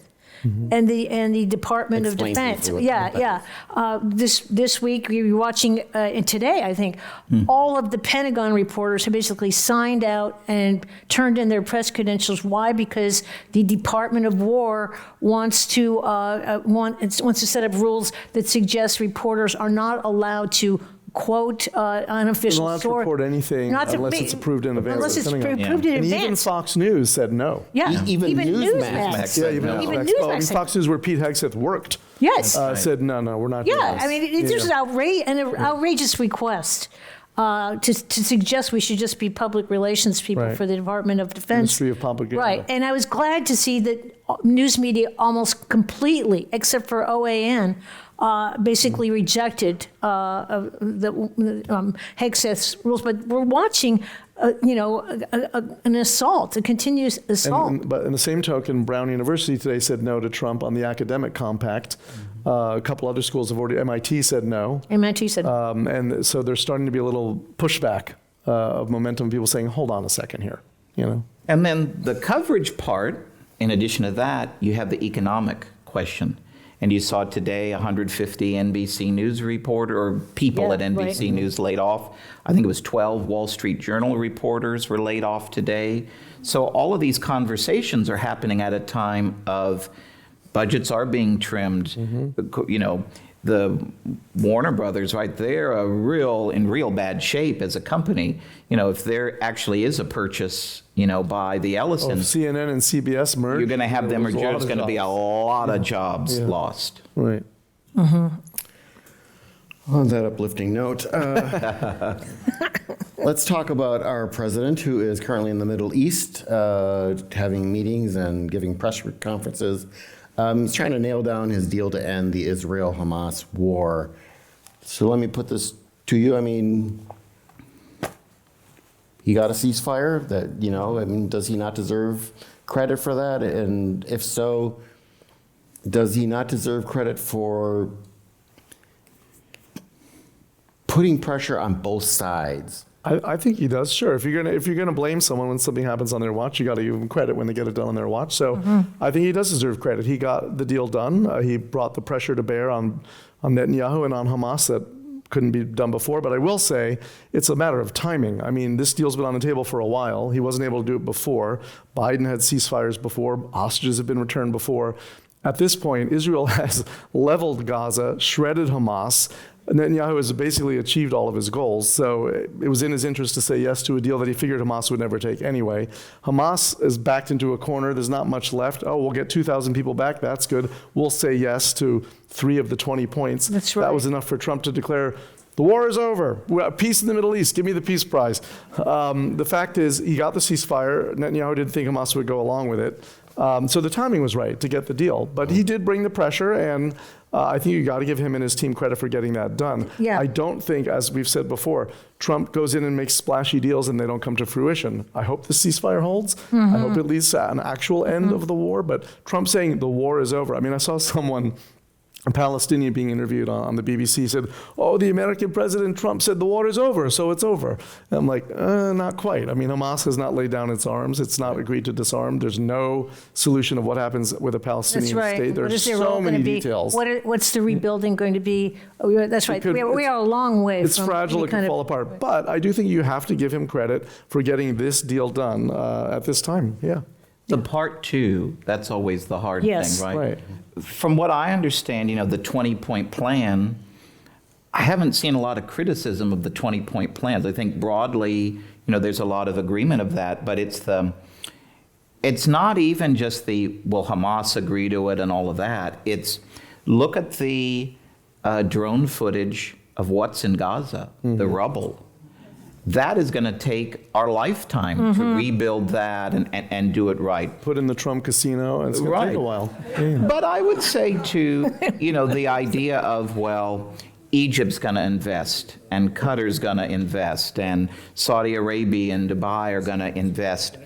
and the Department of Explain Defense. briefly what Yeah, that yeah. This week we were watching, and today I think, all of the Pentagon reporters have basically signed out and turned in their press credentials. Why? Because the Department of War wants to set up rules that suggest reporters are not allowed to quote unofficial They're not allowed to source. report anything unless it's approved in advance. Unless it's of the Pentagon. approved in And even advance. Fox News said no. Yeah, Even Newsmax. Yeah, even No. Even Newsmax. Well, Newsmax. Fox News, where Pete Hegseth worked, Yes. said no, we're not doing Yeah, this. I mean, it's just an outrageous request to suggest we should just be public relations people Right. for the Department of Defense. Ministry of Propaganda. Right, and I was glad to see that news media almost completely, except for OAN, basically rejected Hegseth's rules. But we're watching, an assault, a continuous assault. But in the same token, Brown University today said no to Trump on the academic compact. A couple other schools have already, MIT said no. MIT said, And so there's starting to be a little pushback of momentum, people saying, hold on a second here, And then the coverage part, in addition to that, you have the economic question. And you saw today 150 NBC News reporter or people Yeah, at NBC right. News laid off. I think it was 12 Wall Street Journal reporters were laid off today. So all of these conversations are happening at a time of budgets are being trimmed. The Warner Brothers right there are in real bad shape as a company. If there actually is a purchase, by the If Ellisons, CNN and CBS merge, you're going to have them, or there's there's going to be a lot of jobs Yeah. lost. Right. On that uplifting note, let's talk about our president, who is currently in the Middle East, having meetings and giving press conferences. He's trying to nail down his deal to end the Israel-Hamas war. So let me put this to you. I mean, he got a ceasefire that, does he not deserve credit for that? And if so, does he not deserve credit for putting pressure on both sides? I think he does. Sure, if you're gonna blame someone when something happens on their watch, you got to give them credit when they get it done on their watch. So I think he does deserve credit. He got the deal done. He brought the pressure to bear on Netanyahu and on Hamas that couldn't be done before. But I will say it's a matter of timing. I mean, this deal's been on the table for a while. He wasn't able to do it before. Biden had ceasefires before. Hostages have been returned before. At this point, Israel has leveled Gaza, shredded Hamas. Netanyahu has basically achieved all of his goals. So it was in his interest to say yes to a deal that he figured Hamas would never take anyway. Hamas is backed into a corner. There's not much left. Oh, we'll get 2,000 people back. That's good. We'll say yes to 3 of the 20 points. That's right. That was enough for Trump to declare, the war is over. We have peace in the Middle East. Give me the peace prize. The fact is, he got the ceasefire. Netanyahu didn't think Hamas would go along with it. So the timing was right to get the deal. But he did bring the pressure, and I think you got to give him and his team credit for getting that done. Yeah. I don't think, as we've said before, Trump goes in and makes splashy deals and they don't come to fruition. I hope the ceasefire holds. I hope it leads to an actual end of the war. But Trump saying the war is over. I mean, I saw someone, a Palestinian being interviewed on the BBC, said, oh, the American President Trump said the war is over, so it's over. And I'm like, not quite. I mean, Hamas has not laid down its arms. It's not agreed to disarm. There's no solution of what happens with a that's Palestinian right. state. What There's is their so role many going to be? details. What's the rebuilding going to be? Oh, that's right. could- We are a long way It's from fragile, any it can kind of- fall apart. But I do think you have to give him credit for getting this deal done at this time. Yeah. The part 2, that's always the hard Yes. thing, right? Right. From what I understand, the 20-point plan, I haven't seen a lot of criticism of the 20-point plans. I think broadly, there's a lot of agreement of that, but it's not even just will Hamas agree to it and all of that. It's look at the drone footage of what's in Gaza, the rubble. That is going to take our lifetime to rebuild that and do it right. Put in the Trump casino, and it's going to take a while. But I would say, too, the idea of, well, Egypt's going to invest, and Qatar's going to invest, and Saudi Arabia and Dubai are going to invest.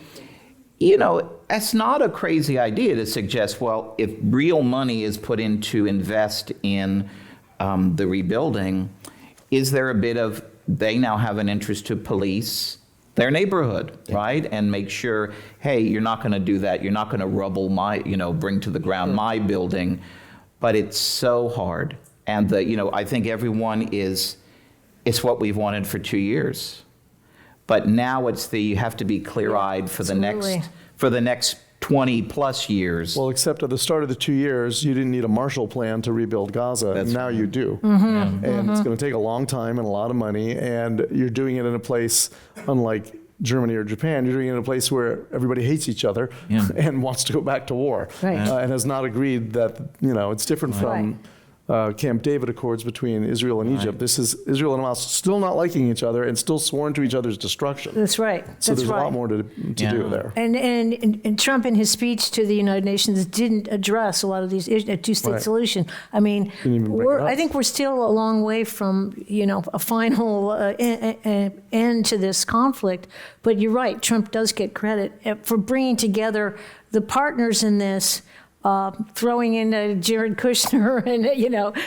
That's not a crazy idea to suggest, well, if real money is put in to invest in the rebuilding, is there a bit of they now have an interest to police their neighborhood, right? And make sure, hey, you're not going to do that. You're not going to rubble my, bring to the ground my building. But it's so hard. And I think everyone it's what we've wanted for 2 years. But now you have to be clear-eyed for the next 20 plus years. Well, except at the start of the 2 years, you didn't need a Marshall Plan to rebuild Gaza, and now you do. And it's going to take a long time and a lot of money, and you're doing it in a place, unlike Germany or Japan, you're doing it in a place where everybody hates each other and wants to go back to war, Right. And has not agreed that, it's different from Camp David Accords between Israel and Egypt. This is Israel and Hamas still not liking each other and still sworn to each other's destruction. That's right. So That's there's right. a lot more to do there. And Trump in his speech to the United Nations didn't address a lot of these issues, a two-state Right. solution. I mean, Didn't even bring it up. I think we're still a long way from, a final end to this conflict. But you're right, Trump does get credit for bringing together the partners in this, throwing in Jared Kushner and,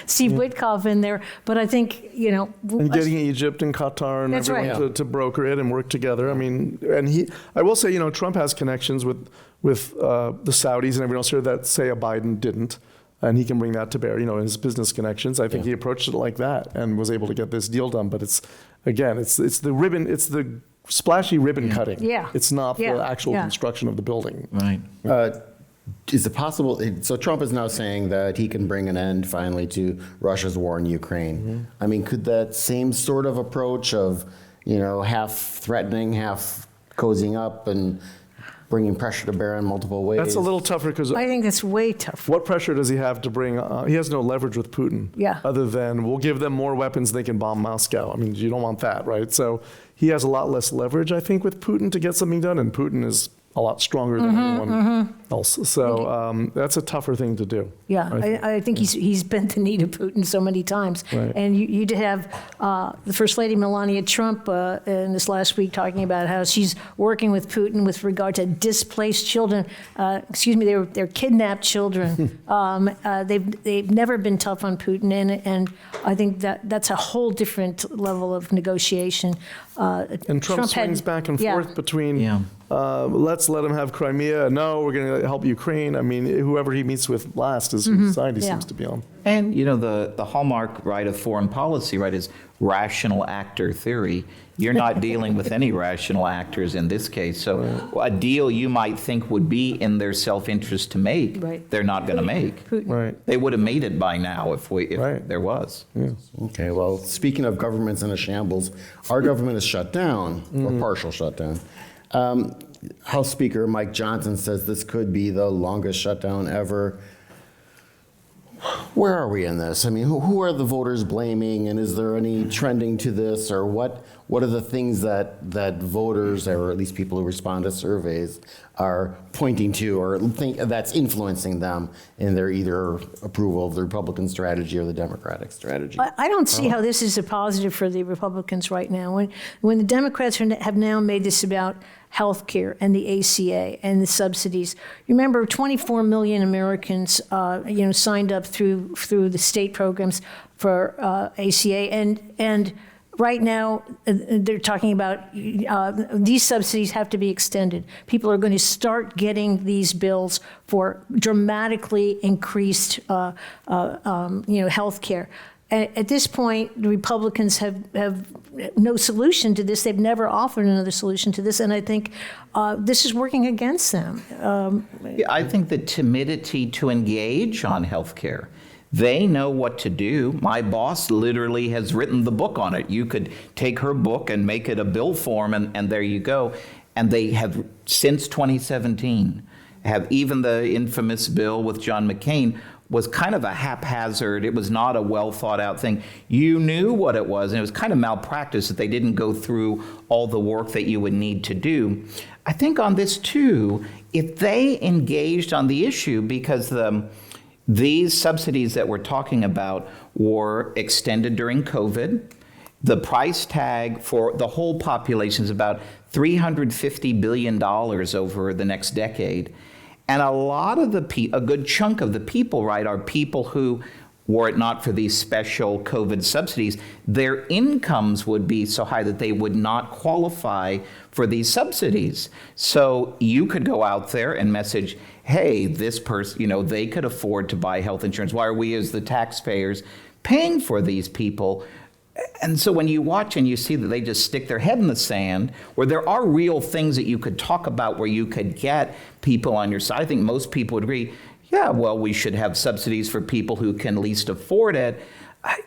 Steve Witkoff in there. But I think, And getting Egypt and Qatar and That's everyone right. to broker it and work together. I mean, I will say, Trump has connections with the Saudis and everyone else here that say a Biden didn't. And he can bring that to bear, his business connections. I think he approached it like that and was able to get this deal done. But it's the ribbon, it's the splashy ribbon cutting. Yeah. It's not Yeah. the actual Yeah. construction of the building. Right. Is it possible? So Trump is now saying that he can bring an end finally to Russia's war in Ukraine. I mean, could that same sort of approach of, half threatening, half cozying up and bringing pressure to bear in multiple ways? That's a little tougher because I think that's way tough. what pressure does he have to bring? He has no leverage with Putin. Yeah. Other than we'll give them more weapons, they can bomb Moscow. I mean, you don't want that, right? So he has a lot less leverage, I think, with Putin to get something done, and Putin is a lot stronger than anyone else. So that's a tougher thing to do. Yeah, I think he's bent the knee to Putin so many times. Right. And you did have the First Lady Melania Trump in this last week talking about how she's working with Putin with regard to displaced children. They're kidnapped children. They've never been tough on Putin, and I think that's a whole different level of negotiation. And Trump swings back and forth between let's let him have Crimea. No, we're going to help Ukraine. I mean, whoever he meets with last is whose side he seems to be on. And, the hallmark, right, of foreign policy, right, is rational actor theory. You're not dealing with any rational actors in this case. So a deal you might think would be in their self-interest to make, Right. they're not going to make. Putin. Right. They would have made it by now if Right. there was. Okay, well, speaking of governments in a shambles, our government is shut down, or partial shutdown. House Speaker Mike Johnson says this could be the longest shutdown ever. Where are we in this? I mean, who are the voters blaming, and is there any trending to this, or what are the things that voters, or at least people who respond to surveys, are pointing to, or think that's influencing them in their either approval of the Republican strategy or the Democratic strategy? I don't see how this is a positive for the Republicans right now. When the Democrats have now made this about health care and the ACA and the subsidies. Remember, 24 million Americans, signed up through the state programs for ACA, and right now they're talking about these subsidies have to be extended. People are going to start getting these bills for dramatically increased, health care. At this point, the Republicans have no solution to this. They've never offered another solution to this, and I think this is working against them. Yeah, I think the timidity to engage on health care. They know what to do. My boss literally has written the book on it. You could take her book and make it a bill form, and there you go. And they have, since 2017, have even the infamous bill with John McCain was kind of a haphazard. It was not a well thought out thing. You knew what it was, and it was kind of malpractice that they didn't go through all the work that you would need to do. I think on this too, if they engaged on the issue, because these subsidies that we're talking about were extended during COVID. The price tag for the whole population is about $350 billion over the next decade. And a lot of a good chunk of the people, right, are people who were it not for these special COVID subsidies, their incomes would be so high that they would not qualify for these subsidies. So you could go out there and message, hey, this person, they could afford to buy health insurance. Why are we as the taxpayers paying for these people? And so when you watch and you see that they just stick their head in the sand, where there are real things that you could talk about where you could get people on your side, I think most people would agree, yeah, well, we should have subsidies for people who can least afford it.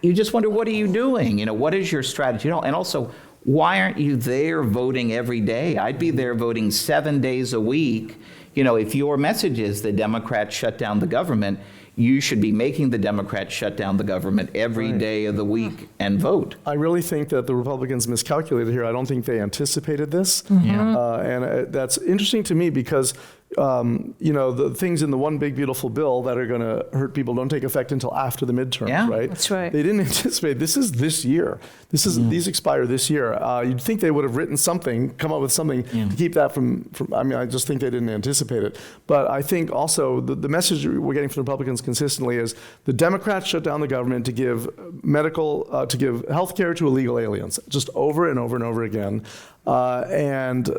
You just wonder, what are you doing? What is your strategy? And also, why aren't you there voting every day? I'd be there voting 7 days a week. If your message is the Democrats shut down the government, you should be making the Democrats shut down the government every day of the week and vote. I really think that the Republicans miscalculated here. I don't think they anticipated this. And that's interesting to me because, the things in the one big beautiful bill that are going to hurt people don't take effect until after the midterms, right? That's right. They didn't anticipate, this year. These expire this year. You'd think they would have written something, come up with something to keep that from, I just think they didn't anticipate it. But I think also the message we're getting from the Republicans consistently is the Democrats shut down the government to give to give health care to illegal aliens, just over and over and over again. And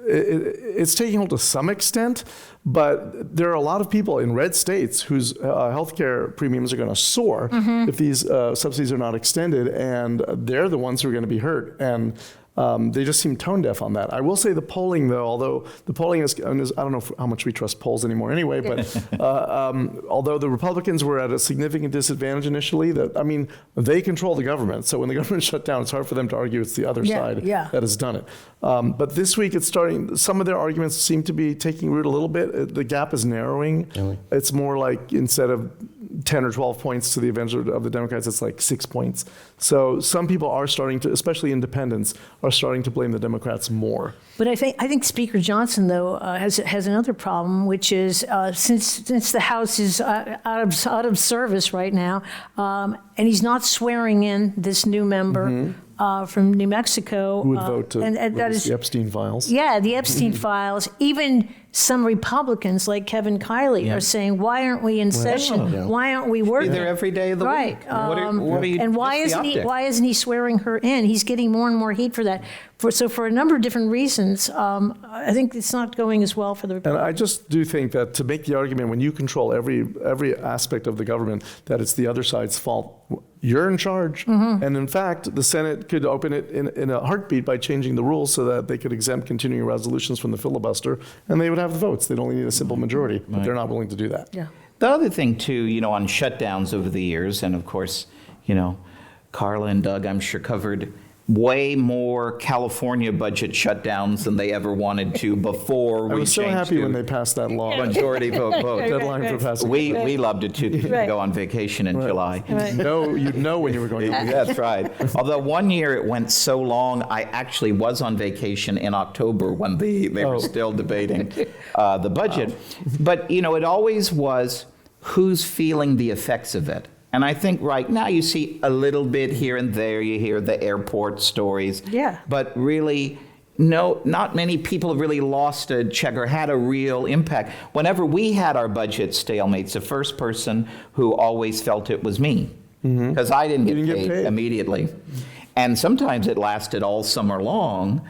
it's taking hold to some extent, but there are a lot of people in red states whose healthcare premiums are going to soar if these subsidies are not extended, and they're the ones who are going to be hurt. And they just seem tone deaf on that. I will say the polling, though, although the polling is I don't know how much we trust polls anymore anyway, but although the Republicans were at a significant disadvantage initially, they control the government. So when the government shut down, it's hard for them to argue it's the other side that has done it. But this week it's starting, some of their arguments seem to be taking root a little bit. The gap is narrowing. Really? It's more like instead of 10 or 12 points to the advantage of the Democrats, it's like 6 points. So some people are starting to, especially independents, are starting to blame the Democrats more. But I think Speaker Johnson, though, has another problem, which is since the House is out of service right now, and he's not swearing in this new member from New Mexico. Who would vote to release the Epstein files? Yeah, the Epstein files. Even some Republicans, like Kevin Kiley, are saying, "Why aren't we in session? Why aren't we working?" Be there every day of the week. What are you? And why isn't he swearing her in? He's getting more and more heat for that. For a number of different reasons, I think it's not going as well for the Republicans. And I just do think that to make the argument when you control every aspect of the government that it's the other side's fault, you're in charge. And in fact, the Senate could open it in a heartbeat by changing the rules so that they could exempt continuing resolutions from the filibuster, and they would have the votes. They'd only need a simple majority, but they're not willing to do that. Yeah. The other thing, too, on shutdowns over the years, and of course, Carla and Doug, I'm sure, covered way more California budget shutdowns than they ever wanted to before we I was so changed happy to when they passed that law. majority vote. Deadline for passing. We loved it too, because we could go on vacation in July. You'd know when you were going to. That's right. Although one year it went so long, I actually was on vacation in October when they were still debating the budget. Wow. But, it always was who's feeling the effects of it. And I think right now you see a little bit here and there. You hear the airport stories. Yeah. But really, no, not many people have really lost a check or had a real impact. Whenever we had our budget stalemates, the first person who always felt it was me. Because I didn't get paid immediately. And sometimes it lasted all summer long.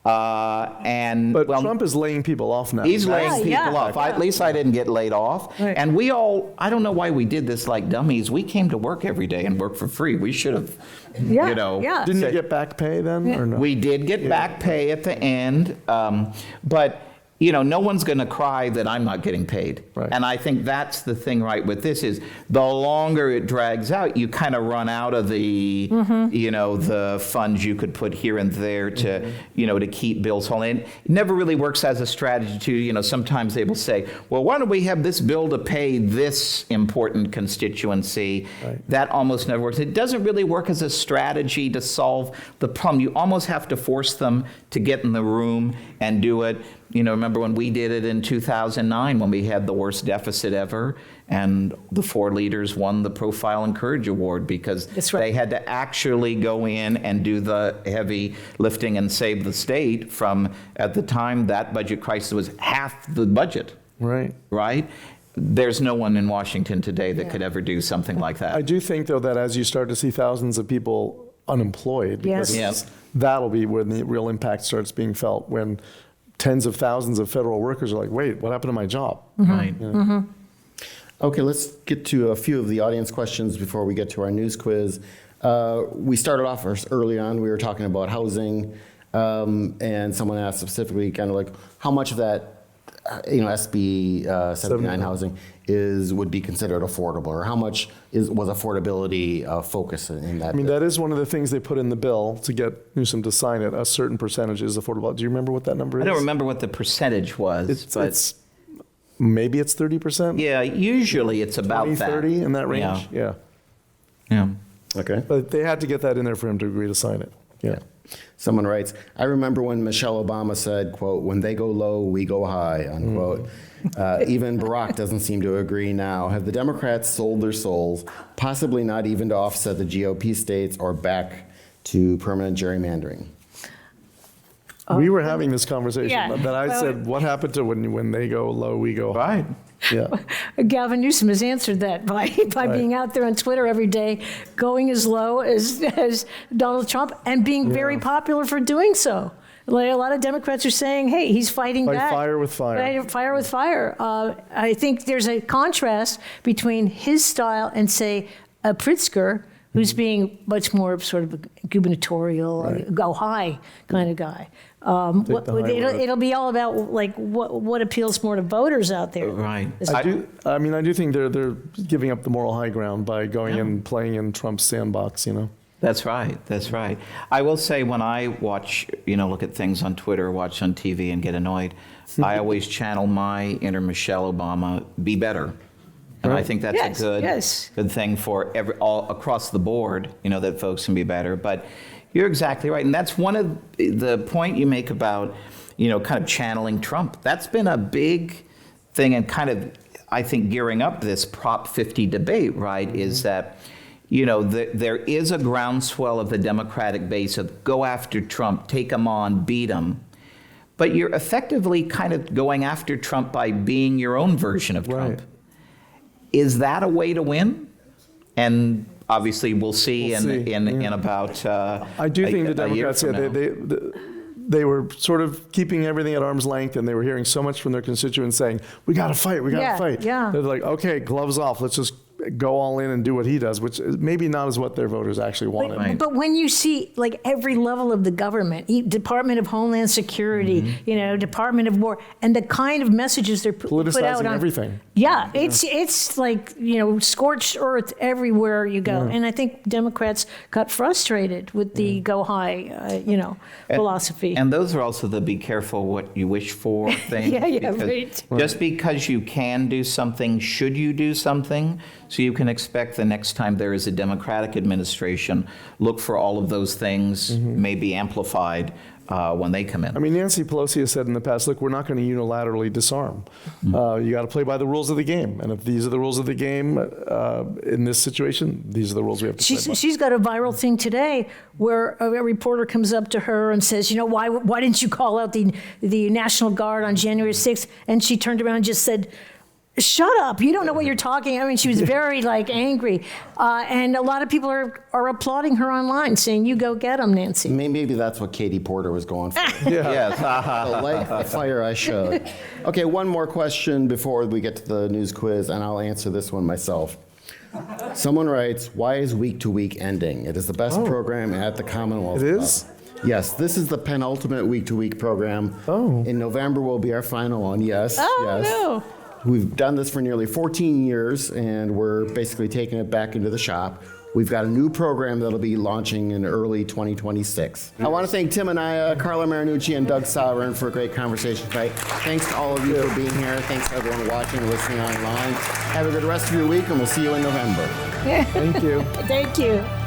But Trump is laying people off now. He's laying people off. At least I didn't get laid off. Right. And we all, I don't know why we did this like dummies. We came to work every day and worked for free. We should have, Didn't you get back pay then? Or no? We did get back pay at the end. But no one's going to cry that I'm not getting paid. Right. And I think that's the thing right with this is the longer it drags out, you kind of run out of the, the funds you could put here and there to, to keep bills whole. And it never really works as a strategy to, sometimes they will say, well, why don't we have this bill to pay this important constituency? Right. That almost never works. It doesn't really work as a strategy to solve the problem. You almost have to force them to get in the room and do it. Remember when we did it in 2009 when we had the worst deficit ever, and the 4 leaders won the Profile and Courage Award because they had to actually go in and do the heavy lifting and save the state from, at the time, that budget crisis was half the budget. Right. Right? there's no one in Washington today that could ever do something like that. I do think, though, that as you start to see thousands of people unemployed, because Yes. that'll be when the real impact starts being felt, when tens of thousands of federal workers are like, wait, what happened to my job? Right. Okay, let's get to a few of the audience questions before we get to our news quiz. We started off early on, we were talking about housing, and someone asked specifically kind of like how much of that, SB 79 housing would be considered affordable, or how much was affordability focus in that? I mean, that is one of the things they put in the bill to get Newsom to sign it. A certain percentage is affordable. Do you remember what that number is? I don't remember what the percentage was, but Maybe it's 30%? yeah, usually it's about 20, that. 30, in that range? Yeah. Yeah. Okay. But they had to get that in there for him to agree to sign it. Yeah. Someone writes, I remember when Michelle Obama said, quote, when they go low, we go high, unquote. Even Barack doesn't seem to agree now. Have the Democrats sold their souls, possibly not even to offset the GOP states or back to permanent gerrymandering? We were having this conversation, Yeah, that I well- said, what happened to when they go low, we go high? Right. Yeah. Gavin Newsom has answered that by being out there on Twitter every day, going as low as Donald Trump, and being very popular for doing so. Like, a lot of Democrats are saying, hey, he's fighting Fight back. fire with fire. Fight fire with fire. I think there's a contrast between his style and, say, a Pritzker, who's being much more sort of a gubernatorial, go high kind of guy. the high road. It'll be all about like what appeals more to voters out there. Right. I do think they're giving up the moral high ground by going and playing in Trump's sandbox, That's right. That's right. I will say when I watch, look at things on Twitter, watch on TV and get annoyed, I always channel my inner Michelle Obama, be better. And I think that's Yes, a yes. good thing for all across the board, that folks can be better. But you're exactly right. And that's one of the point you make about, kind of channeling Trump. That's been a big thing and kind of, I think, gearing up this Prop 50 debate, right, is that, there is a groundswell of the Democratic base of go after Trump, take him on, beat him. But you're effectively kind of going after Trump by being your own version of Trump. Right. Is that a way to win? And obviously, we'll see in about. I do think the a year Democrats, from now. they were sort of keeping everything at arm's length, and they were hearing so much from their constituents saying, we got to fight, we got to Yeah, fight. yeah. They're like, okay, gloves off, let's just go all in and do what he does, which is maybe not is what their voters actually wanted. Right. But when you see like every level of the government, Department of Homeland Security, Department of War, and the kind of messages they're put out Politicizing on everything. Yeah, it's like scorched earth everywhere you go, and I think Democrats got frustrated with the go high, philosophy. And those are also the be careful what you wish for thing. Yeah, because right. Just because you can do something, should you do something? So you can expect the next time there is a Democratic administration, look for all of those things, maybe amplified when they come in. I mean, Nancy Pelosi has said in the past, look, we're not going to unilaterally disarm. You got to play by the rules of the game. And if these are the rules of the game in this situation, these are the rules we have to play by. She's got a viral thing today where a reporter comes up to her and says, why didn't you call out the National Guard on January 6th? And she turned around and just said, shut up, you don't know what you're talking. I mean, she was very angry. And a lot of people are applauding her online, saying, you go get them, Nancy. Maybe that's what Katie Porter was going for. Yes. Like the fire I showed. Okay, one more question before we get to the news quiz, and I'll answer this one myself. Someone writes, why is Week to Week ending? It is the best program at the Commonwealth It Club. is? Yes, this is the penultimate Week to Week program. Oh. In November will be our final one, yes. Oh, yes. no. We've done this for nearly 14 years, and we're basically taking it back into the shop. We've got a new program that'll be launching in early 2026. I want to thank Tim Anaya, Carla Marinucci, and Doug Sauerland for a great conversation tonight. Thanks to all of you for being here. Thanks to everyone watching and listening online. Have a good rest of your week, and we'll see you in November. Thank you. Thank you.